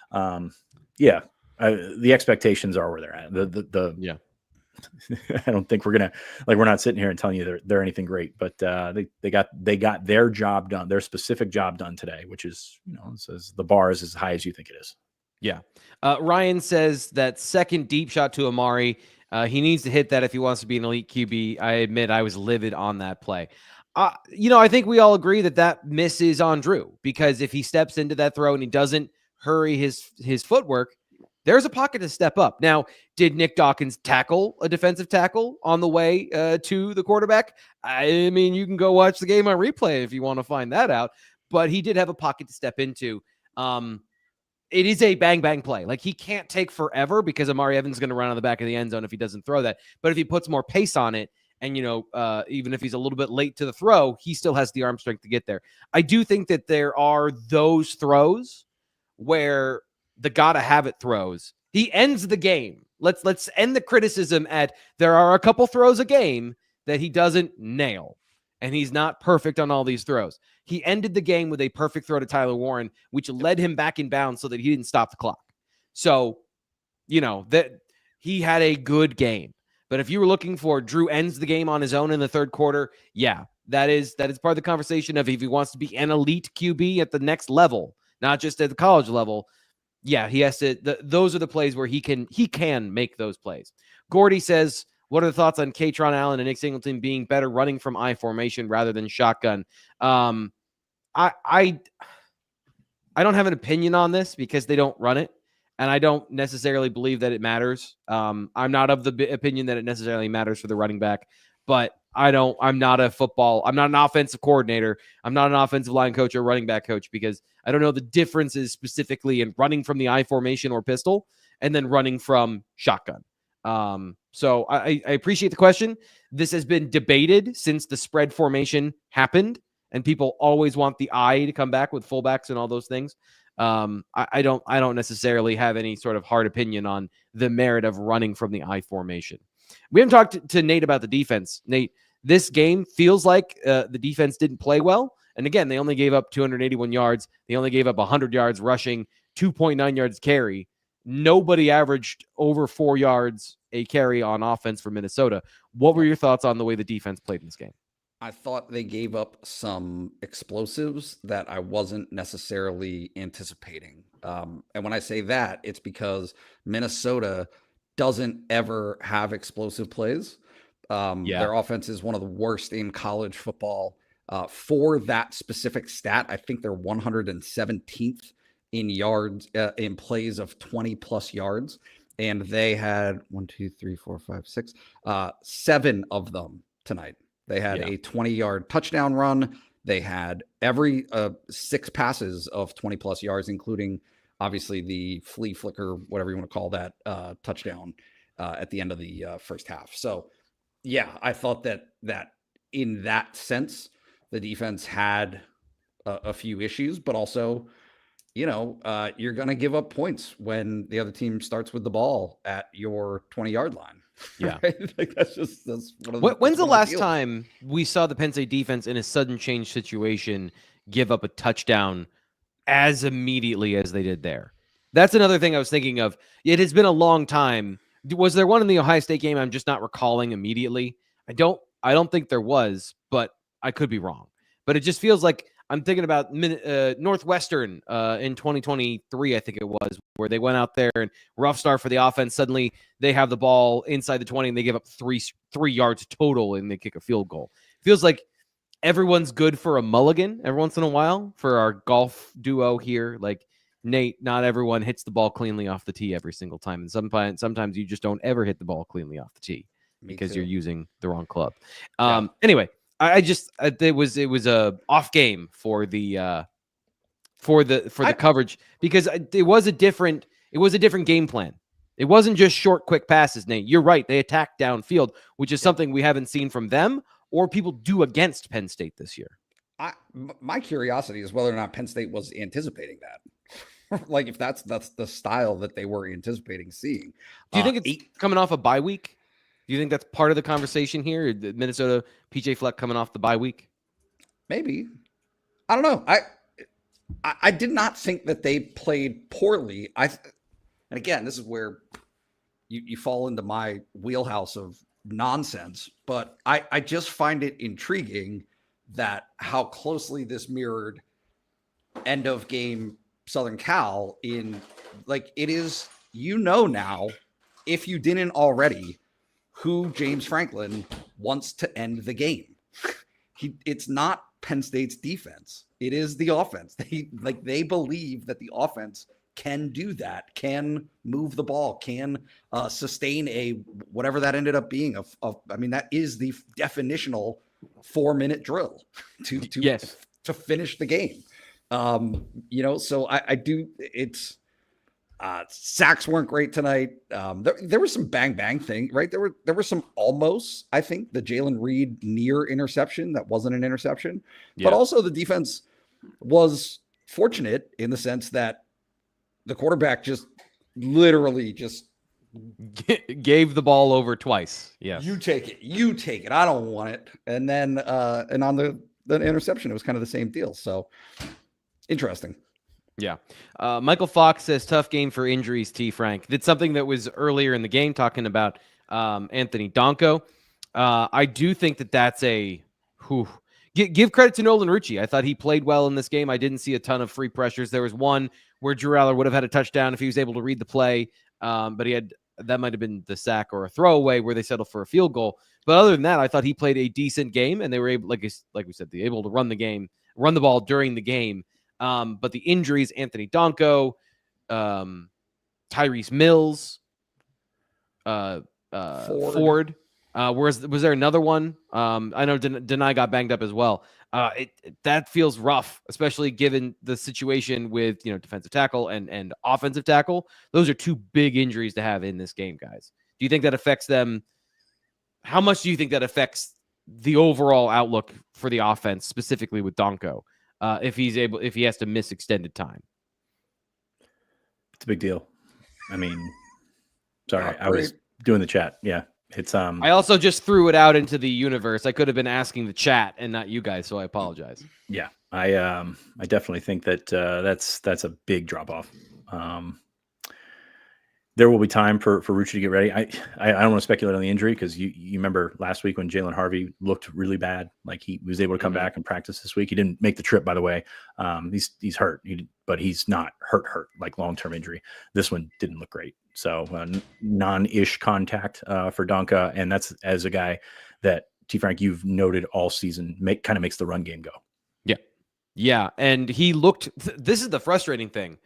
the expectations are where they're at. Yeah. I don't think we're not sitting here and telling you they're anything great, but they got their job done, their specific job done today, which is, says the bar is as high as you think it is. Yeah. Ryan says that second deep shot to Amari, he needs to hit that if he wants to be an elite QB. I admit I was livid on that play. I think we all agree that miss is on Drew, because if he steps into that throw and he doesn't hurry his footwork, there's a pocket to step up. Now, did Nick Dawkins tackle a defensive tackle on the way to the quarterback? I mean, you can go watch the game on replay if you want to find that out. But he did have a pocket to step into. It is a bang-bang play. Like, he can't take forever because Amari Evans is going to run on the back of the end zone if he doesn't throw that. But if he puts more pace on it, and, even if he's a little bit late to the throw, he still has the arm strength to get there. I do think that there are those throws where the gotta have it throws, he ends the game. Let's end the criticism at there are a couple throws a game that he doesn't nail, and he's not perfect on all these throws. He ended the game with a perfect throw to Tyler Warren, which led him back in bounds so that he didn't stop the clock. So, that he had a good game. But if you were looking for Drew ends the game on his own in the third quarter, yeah, that is part of the conversation of if he wants to be an elite QB at the next level, not just at the college level. Yeah, he has to. Those are the plays where he can make those plays. Gordy says, what are the thoughts on Katron Allen and Nick Singleton being better running from I formation rather than shotgun? I don't have an opinion on this because they don't run it, and I don't necessarily believe that it matters. I'm not of the opinion that it necessarily matters for the running back, but I'm not an offensive coordinator. I'm not an offensive line coach or running back coach, because I don't know the differences specifically in running from the I formation or pistol and then running from shotgun. So I appreciate the question. This has been debated since the spread formation happened, and people always want the I to come back with fullbacks and all those things. I don't necessarily have any sort of hard opinion on the merit of running from the I formation. We haven't talked to Nate about the defense. Nate, this game feels like the defense didn't play well. And again, they only gave up 281 yards. They only gave up 100 yards rushing, 2.9 yards carry. Nobody averaged over 4 yards a carry on offense for Minnesota. What were your thoughts on the way the defense played in this game? I thought they gave up some explosives that I wasn't necessarily anticipating. And when I say that, it's because Minnesota doesn't ever have explosive plays. Their offense is one of the worst in college football. For that specific stat, I think they're 117th in yards, in plays of 20 plus yards. And they had 7 of them tonight. They had a 20-yard touchdown run. They had every 6 passes of 20 plus yards, including obviously the flea flicker, whatever you want to call that, touchdown at the end of the first half. So, yeah, I thought that in that sense, the defense had a few issues, but also, you're going to give up points when the other team starts with the ball at your 20-yard line. Yeah. Right? Like that's one of the, when's the last time we saw the Penn State defense in a sudden change situation give up a touchdown as immediately as they did there? That's another thing I was thinking of. It has been a long time. Was there one in the Ohio State game I'm just not recalling immediately? I don't think there was, but I could be wrong. But it just feels like I'm thinking about Northwestern in 2023, I think it was, where they went out there and rough start for the offense. Suddenly they have the ball inside the 20 and they give up three yards total and they kick a field goal. Feels like everyone's good for a mulligan every once in a while for our golf duo here. Like, Nate, not everyone hits the ball cleanly off the tee every single time. And sometimes you just don't ever hit the ball cleanly off the tee because you're using the wrong club. Anyway, it was a off game for the coverage, because it was a different game plan. It wasn't just short, quick passes, Nate. You're right. They attacked downfield, which is something we haven't seen from them or people do against Penn State this year. My curiosity is whether or not Penn State was anticipating that. Like if that's the style that they were anticipating seeing. Do you think it's coming off a bye week? Do you think that's part of the conversation here? The Minnesota PJ Fleck coming off the bye week? Maybe. I don't know. I did not think that they played poorly. And again, this is where you fall into my wheelhouse of nonsense, but I just find it intriguing that how closely this mirrored end of game Southern Cal in like it is, now, if you didn't already, who James Franklin wants to end the game. It's not Penn State's defense. It is the offense. They believe that the offense can do that, can move the ball, can sustain a whatever that ended up being. I mean, that is the definitional 4-minute drill to finish the game. So I do. It's sacks weren't great tonight. There was some bang thing, right? There were some almost. I think the Jalen Reed near interception that wasn't an interception, but also the defense was fortunate in the sense that the quarterback just literally just gave the ball over twice. Yes. You take it. I don't want it. And then, and on the interception, it was kind of the same deal. So interesting. Yeah. Michael Fox says tough game for injuries. T Frank did something that was earlier in the game talking about Anthony Donko. I do think that's give credit to Nolan Rucci. I thought he played well in this game. I didn't see a ton of free pressures. There was one where Drew Allar would have had a touchdown if he was able to read the play. But that might've been the sack or a throwaway where they settled for a field goal. But other than that, I thought he played a decent game and they were able, like we said, they were able to run the ball during the game. But the injuries, Anthony Donko, Tyrese Mills, Ford. Was there another one? I know Denai got banged up as well. That feels rough, especially given the situation with defensive tackle and offensive tackle. Those are two big injuries to have in this game, guys. Do you think that affects them? How much do you think that affects the overall outlook for the offense, specifically with Donko, if he has to miss extended time? It's a big deal. I mean, sorry, I was doing the chat. Yeah. It's I also just threw it out into the universe. I could have been asking the chat and not you guys, so I apologize. Yeah, I definitely think that that's a big drop off. There will be time for Rucci to get ready. I don't want to speculate on the injury because you remember last week when Jalen Harvey looked really bad. Like he was able to come back and practice this week. He didn't make the trip, by the way. He's hurt, but he's not hurt like long-term injury. This one didn't look great. So non-ish contact for Donka, and that's as a guy that T. Frank you've noted all season kind of makes the run game go. Yeah, and he looked. This is the frustrating thing.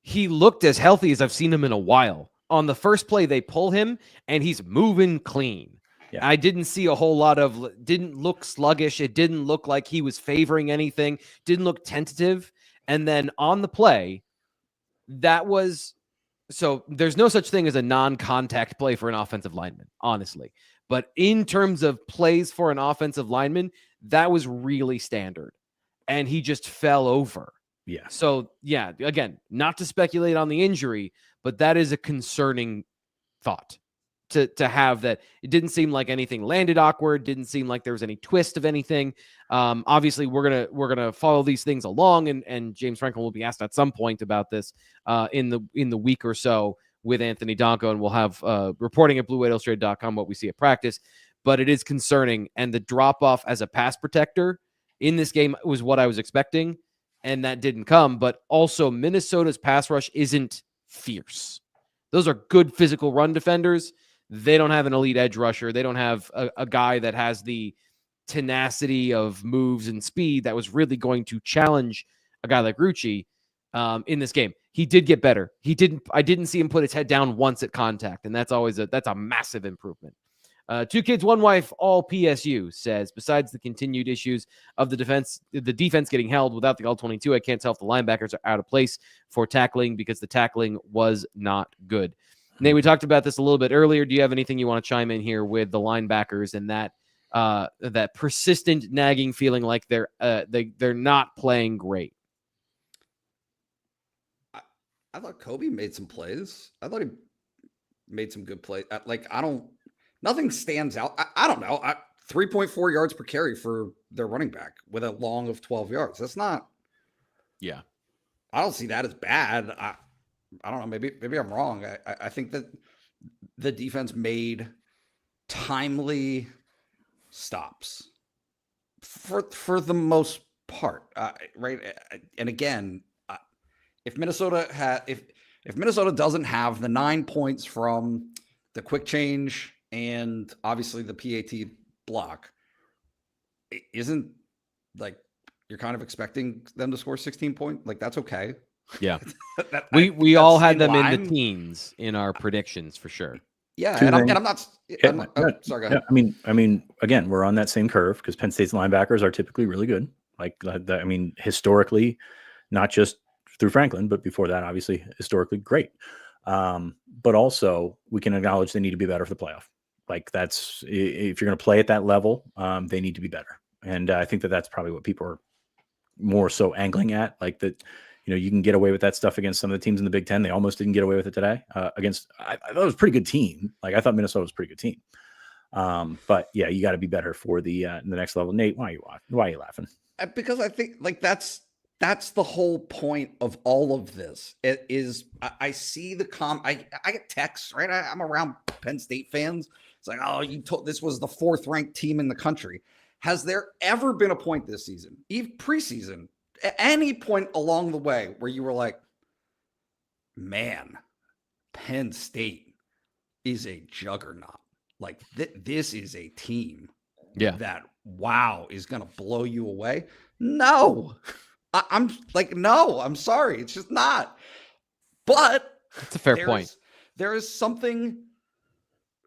He looked as healthy as I've seen him in a while. On the first play, they pull him, and he's moving clean. Yeah. I didn't see a whole lot didn't look sluggish. It didn't look like he was favoring anything. Didn't look tentative. And then on the play, so there's no such thing as a non-contact play for an offensive lineman, honestly. But in terms of plays for an offensive lineman, that was really standard. And he just fell over. Yeah. So, yeah, again, not to speculate on the injury, but that is a concerning thought to have that. It didn't seem like anything landed awkward. Didn't seem like there was any twist of anything. Obviously, we're gonna follow these things along, and James Franklin will be asked at some point about this in the week or so with Anthony Donko, and we'll have reporting at BlueWhiteIllustrated.com what we see at practice. But it is concerning, and the drop off as a pass protector in this game was what I was expecting. And that didn't come, but also Minnesota's pass rush isn't fierce. Those are good physical run defenders. They don't have an elite edge rusher. They don't have a guy that has the tenacity of moves and speed that was really going to challenge a guy like Rucci in this game. He did get better. I didn't see him put his head down once at contact, and that's a massive improvement. 2 kids, 1 wife, all PSU says, besides the continued issues of the defense getting held without the all-22, I can't tell if the linebackers are out of place for tackling because the tackling was not good. Nate, we talked about this a little bit earlier. Do you have anything you want to chime in here with the linebackers and that that persistent nagging feeling like they're not playing great. I thought Kobe made some plays. I thought he made some good plays. Nothing stands out. I don't know. 3.4 yards per carry for their running back with a long of 12 yards. That's not. Yeah. I don't see that as bad. I don't know. Maybe I'm wrong. I think that the defense made timely stops for the most part. Right. And again, if Minnesota doesn't have the 9 points from the quick change and obviously the PAT block, isn't like you're kind of expecting them to score 16 points? Like, that's okay. Yeah. We all had them in the teens in our predictions for sure. Yeah. And I'm not sorry, go ahead. I mean, again, we're on that same curve because Penn State's linebackers are typically really good. Like, historically, not just through Franklin, but before that, obviously, historically great. But also, we can acknowledge they need to be better for the playoff. Like, that's, if you're going to play at that level, they need to be better. And I think that's probably what people are more so angling at. Like, that, you can get away with that stuff against some of the teams in the Big Ten. They almost didn't get away with it today. I thought it was a pretty good team. Like, I thought Minnesota was a pretty good team. But yeah, you got to be better for the next level. Nate, why are you laughing? Because I think like that's the whole point of all of this. It is, I see the I get texts, right? I'm around Penn State fans. It's like, oh, this was the 4th ranked team in the country. Has there ever been a point this season, even preseason, at any point along the way where you were like, man, Penn State is a juggernaut. Like this is a team that, wow, is going to blow you away? No. I'm like, no, I'm sorry. It's just not. But that's a fair point. There is something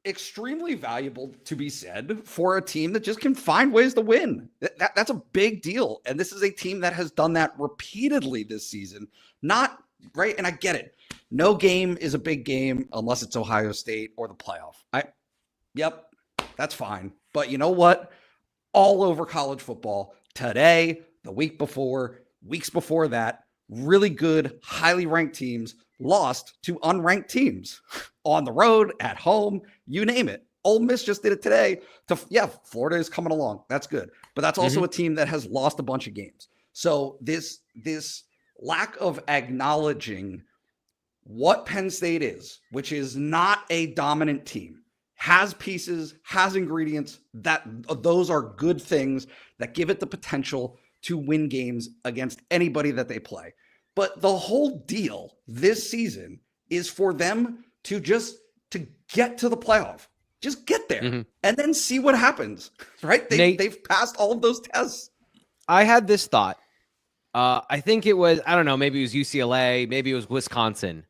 extremely valuable to be said for a team that just can find ways to win. That's a big deal. And this is a team that has done that repeatedly this season. Not right. And I get it. No game is a big game unless it's Ohio State or the playoff. Yep, that's fine. But you know what? All over college football today, the week before, weeks before that, really good, highly ranked teams lost to unranked teams on the road, at home, you name it. Ole Miss just did it today. Florida is coming along. That's good. But that's also a team that has lost a bunch of games. So this lack of acknowledging what Penn State is, which is not a dominant team, has pieces, has ingredients, those are good things that give it the potential to win games against anybody that they play. But the whole deal this season is for them to get to the playoff. Just get there and then see what happens, right? They've passed all of those tests. I had this thought. I think it was, I don't know, maybe it was UCLA, maybe it was Wisconsin,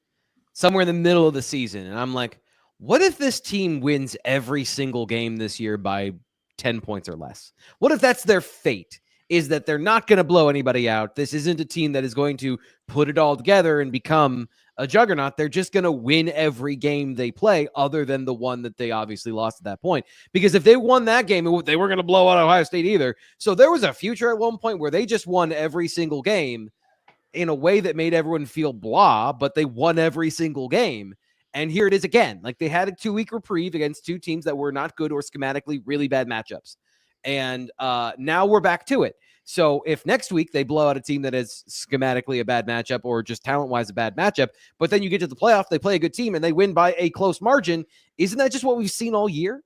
somewhere in the middle of the season. And I'm like, what if this team wins every single game this year by 10 points or less? What if that's their fate? Is that they're not going to blow anybody out. This isn't a team that is going to put it all together and become a juggernaut. They're just going to win every game they play other than the one that they obviously lost at that point. Because if they won that game, they weren't going to blow out Ohio State either. So there was a future at one point where they just won every single game in a way that made everyone feel blah, but they won every single game. And here it is again. Like, they had a 2-week reprieve against two teams that were not good or schematically really bad matchups. And now we're back to it. So if next week they blow out a team that is schematically a bad matchup or just talent-wise a bad matchup, but then you get to the playoff, they play a good team, and they win by a close margin, isn't that just what we've seen all year?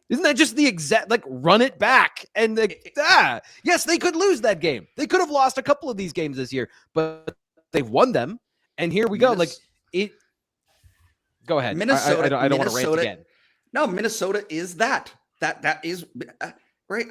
Isn't that just the exact, like, run it back? And yes, they could lose that game. They could have lost a couple of these games this year, but they've won them. And here we go. Go ahead. Minnesota. I don't want to rant again. No, Minnesota is that. That is right.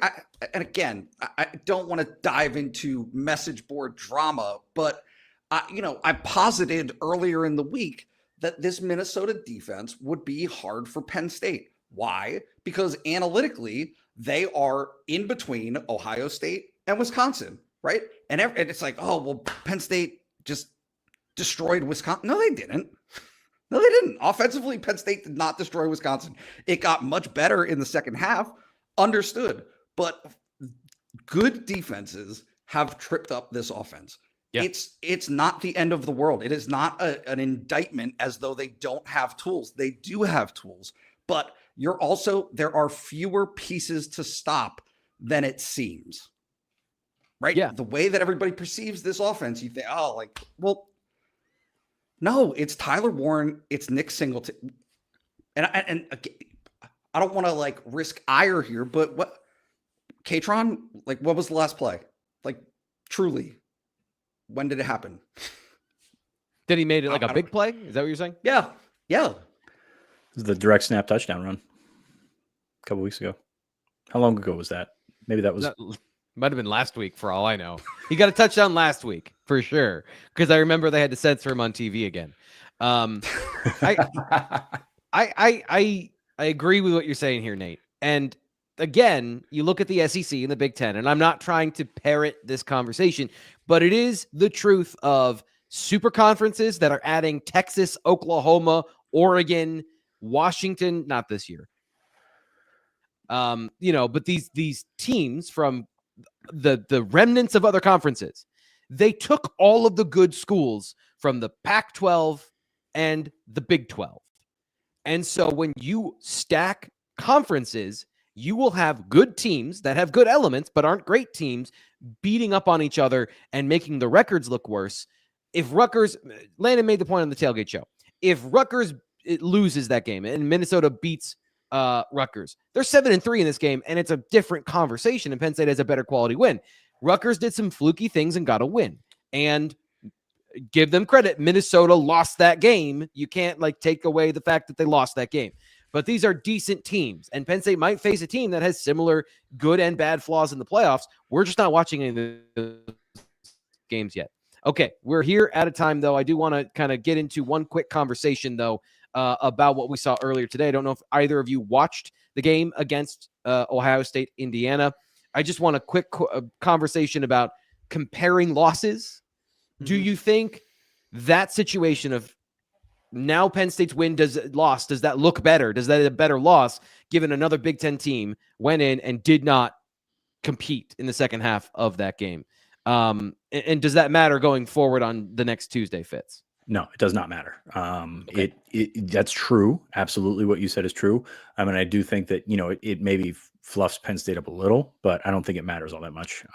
And again, I don't want to dive into message board drama, but I posited earlier in the week that this Minnesota defense would be hard for Penn State. Why? Because analytically, they are in between Ohio State and Wisconsin, right? And it's like, oh, well, Penn State just destroyed Wisconsin. No, they didn't. No, they didn't. Offensively, Penn State did not destroy Wisconsin. It got much better in the second half. Understood. But good defenses have tripped up this offense. Yeah. It's not the end of the world. It is not an indictment as though they don't have tools. They do have tools, but there are fewer pieces to stop than it seems. Right? Yeah. The way that everybody perceives this offense, you think, no, it's Tyler Warren, it's Nick Singleton. And I don't want to risk ire here, but what Katron, what was the last play? Truly, when did it happen? Did he made it a big play? Is that what you're saying? Yeah. Yeah. This is the direct snap touchdown run a couple weeks ago. How long ago was that? Maybe that was... Might have been last week for all I know. He got a touchdown last week for sure. Because I remember they had to censor him on TV again. I agree with what you're saying here, Nate. And again, you look at the SEC and the Big Ten, and I'm not trying to parrot this conversation, but it is the truth of super conferences that are adding Texas, Oklahoma, Oregon, Washington, not this year. But these teams from the remnants of other conferences, they took all of the good schools from the Pac-12 and the Big 12. And so when you stack conferences, you will have good teams that have good elements, but aren't great teams beating up on each other and making the records look worse. If Rutgers, Landon made the point on the tailgate show, if Rutgers loses that game and Minnesota beats Rutgers, they're 7-3 in this game, and it's a different conversation, and Penn State has a better quality win. Rutgers did some fluky things and got a win, and give them credit. Minnesota lost that game. You can't take away the fact that they lost that game. But these are decent teams, and Penn State might face a team that has similar good and bad flaws in the playoffs. We're just not watching any of the games yet. Okay, we're here at a time, though. I do want to kind of get into one quick conversation, though, about what we saw earlier today. I don't know if either of you watched the game against Ohio State, Indiana. I just want a quick conversation about comparing losses. Mm-hmm. Do you think that situation of now Penn State's win does that look better? Does that a better loss given another Big Ten team went in and did not compete in the second half of that game? And does that matter going forward on the next Tuesday, Fitz? No, it does not matter. Okay. That's true. Absolutely. What you said is true. I mean, I do think that, it maybe fluffs Penn State up a little, but I don't think it matters all that much.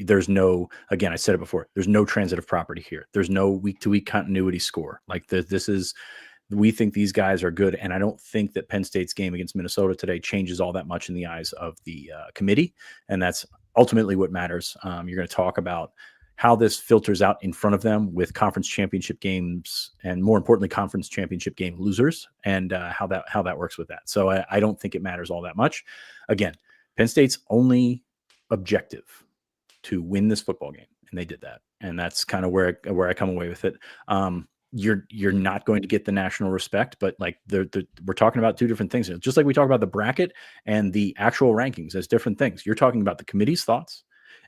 There's no, again, I said it before, there's no transitive property here. There's no week-to-week continuity score. We think these guys are good. And I don't think that Penn State's game against Minnesota today changes all that much in the eyes of the committee. And that's ultimately what matters. You're going to talk about how this filters out in front of them with conference championship games, and more importantly, conference championship game losers, and how that works with that. So I don't think it matters all that much. Again, Penn State's only objective to win this football game, and they did that, and that's kind of where I come away with it. You're not going to get the national respect, but we're talking about two different things. Just like we talk about the bracket and the actual rankings as different things. You're talking about the committee's thoughts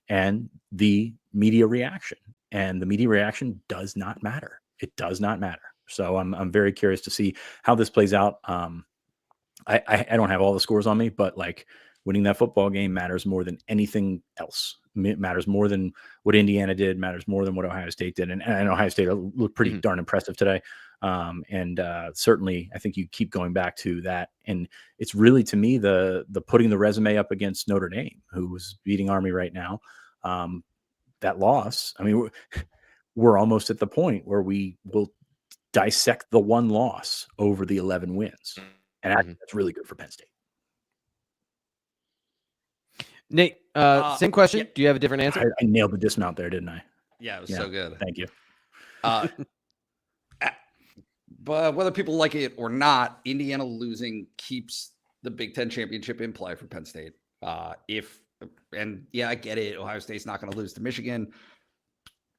and the media reaction, and the media reaction does not matter. It does not matter. So I'm very curious to see how this plays out. I don't have all the scores on me, but winning that football game matters more than anything else. It matters more than what Indiana did, matters more than what Ohio State did. And Ohio State looked pretty darn impressive today. Certainly I think you keep going back to that. And it's really, to me, the putting the resume up against Notre Dame, who was beating Army right now. That loss, I mean, we're almost at the point where we will dissect the one loss over the 11 wins. And I think that's really good for Penn State. Nate, same question. Yeah. Do you have a different answer? I nailed the dismount there, didn't I? Yeah, it was so good. Thank you. But whether people like it or not, Indiana losing keeps the Big Ten championship in play for Penn State. I get it. Ohio State's not going to lose to Michigan.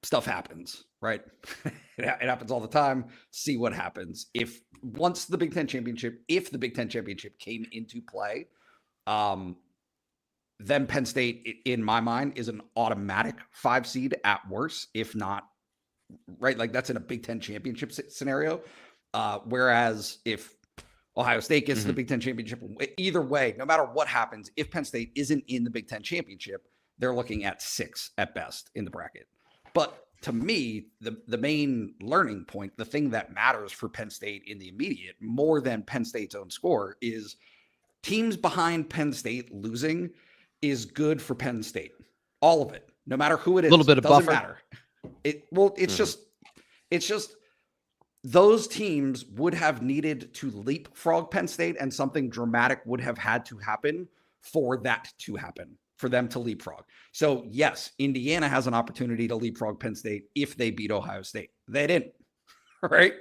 Stuff happens, right? It happens all the time. See what happens. If the Big Ten championship came into play, then Penn State, in my mind, is an automatic 5 seed at worst, if not, right? That's in a Big Ten championship scenario. Whereas if Ohio State gets to the Big Ten championship. Either way, no matter what happens, if Penn State isn't in the Big Ten championship, they're looking at 6 at best in the bracket. But to me, the main learning point, the thing that matters for Penn State in the immediate, more than Penn State's own score, is teams behind Penn State losing is good for Penn State. All of it, no matter who it is. A little bit of doesn't buffer. matter. It's just those teams would have needed to leapfrog Penn State, and something dramatic would have had to happen for that to happen, for them to leapfrog. So yes, Indiana has an opportunity to leapfrog Penn State if they beat Ohio State. They didn't, right?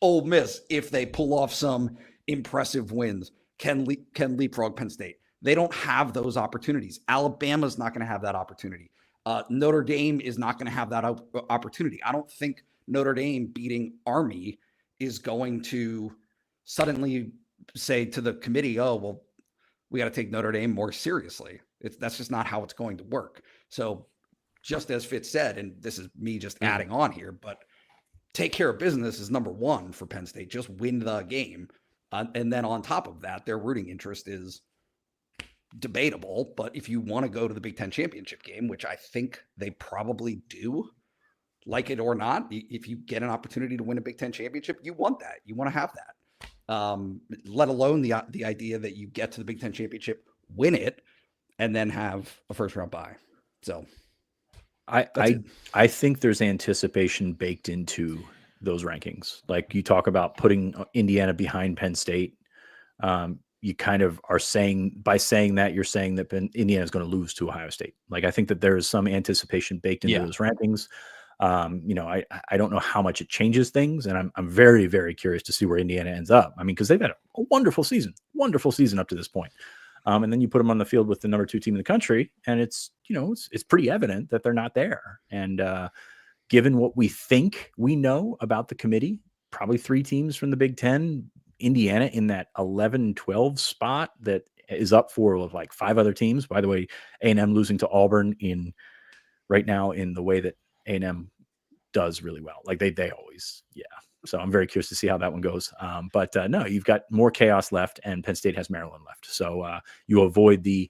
Ole Miss, if they pull off some impressive wins, can leapfrog Penn State. They don't have those opportunities. Alabama's not going to have that opportunity. Notre Dame is not going to have that opportunity. I don't think Notre Dame beating Army is going to suddenly say to the committee, oh, well, we got to take Notre Dame more seriously. That's just not how it's going to work. So just as Fitz said, and this is me just adding on here, but take care of business is number one for Penn State. Just win the game. And then on top of that, their rooting interest is debatable. But if you want to go to the Big Ten championship game, which I think they probably do, like it or not, if you get an opportunity to win a Big Ten championship, you want that. You want to have that. Let alone the idea that you get to the Big Ten championship, win it, and then have a first round bye. So I think there's anticipation baked into those rankings. Like you talk about putting Indiana behind Penn State. You kind of are saying, by saying that, you're saying that Indiana is going to lose to Ohio State. Like, I think that there is some anticipation baked into those rankings. I don't know how much it changes things, and I'm very, very curious to see where Indiana ends up. I mean, because they've had a wonderful season up to this point. And then you put them on the field with the number 2 team in the country, and it's pretty evident that they're not there. And given what we think we know about the committee, probably 3 teams from the Big Ten, Indiana in that 11-12 spot that is up for like 5 other teams. By the way, A&M losing to Auburn right now in the way that A&M does really well. Like they always, So I'm very curious to see how that one goes. But no, you've got more chaos left, and Penn State has Maryland left. So you avoid the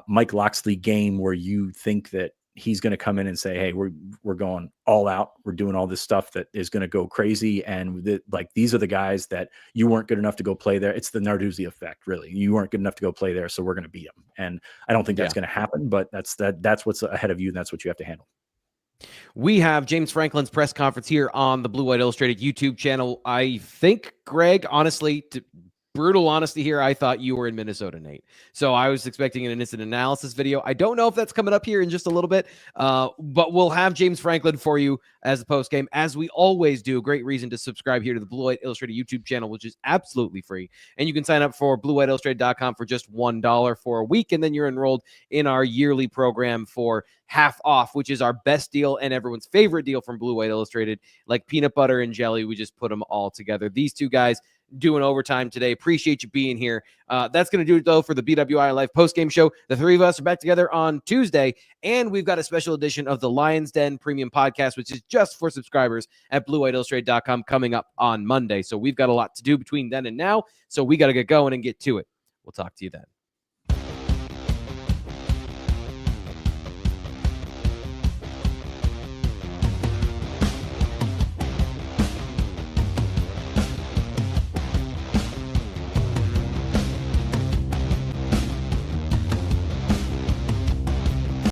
Mike Locksley game where you think that he's going to come in and say, hey, we're going all out. We're doing all this stuff that is going to go crazy. And these are the guys that you weren't good enough to go play there. It's the Narduzzi effect, really. You weren't good enough to go play there, so we're going to beat them. And I don't think that's going to happen, but that's what's ahead of you, and that's what you have to handle. We have James Franklin's press conference here on the Blue White Illustrated YouTube channel. I think, Greg, honestly, brutal honesty here, I thought you were in Minnesota, Nate. So I was expecting an instant analysis video. I don't know if that's coming up here in just a little bit, but we'll have James Franklin for you as a postgame, as we always do. A great reason to subscribe here to the Blue White Illustrated YouTube channel, which is absolutely free. And you can sign up for BlueWhiteIllustrated.com for just $1 for a week, and then you're enrolled in our yearly program for half off, which is our best deal and everyone's favorite deal from Blue White Illustrated. Like peanut butter and jelly, we just put them all together. These 2 guys doing overtime today. Appreciate you being here. That's going to do it, though, for the BWI Live postgame show. The 3 of us are back together on Tuesday, and we've got a special edition of the Lions Den Premium Podcast, which is just for subscribers at BlueWhiteIllustrated.com, coming up on Monday. So we've got a lot to do between then and now, so we got to get going and get to it. We'll talk to you then.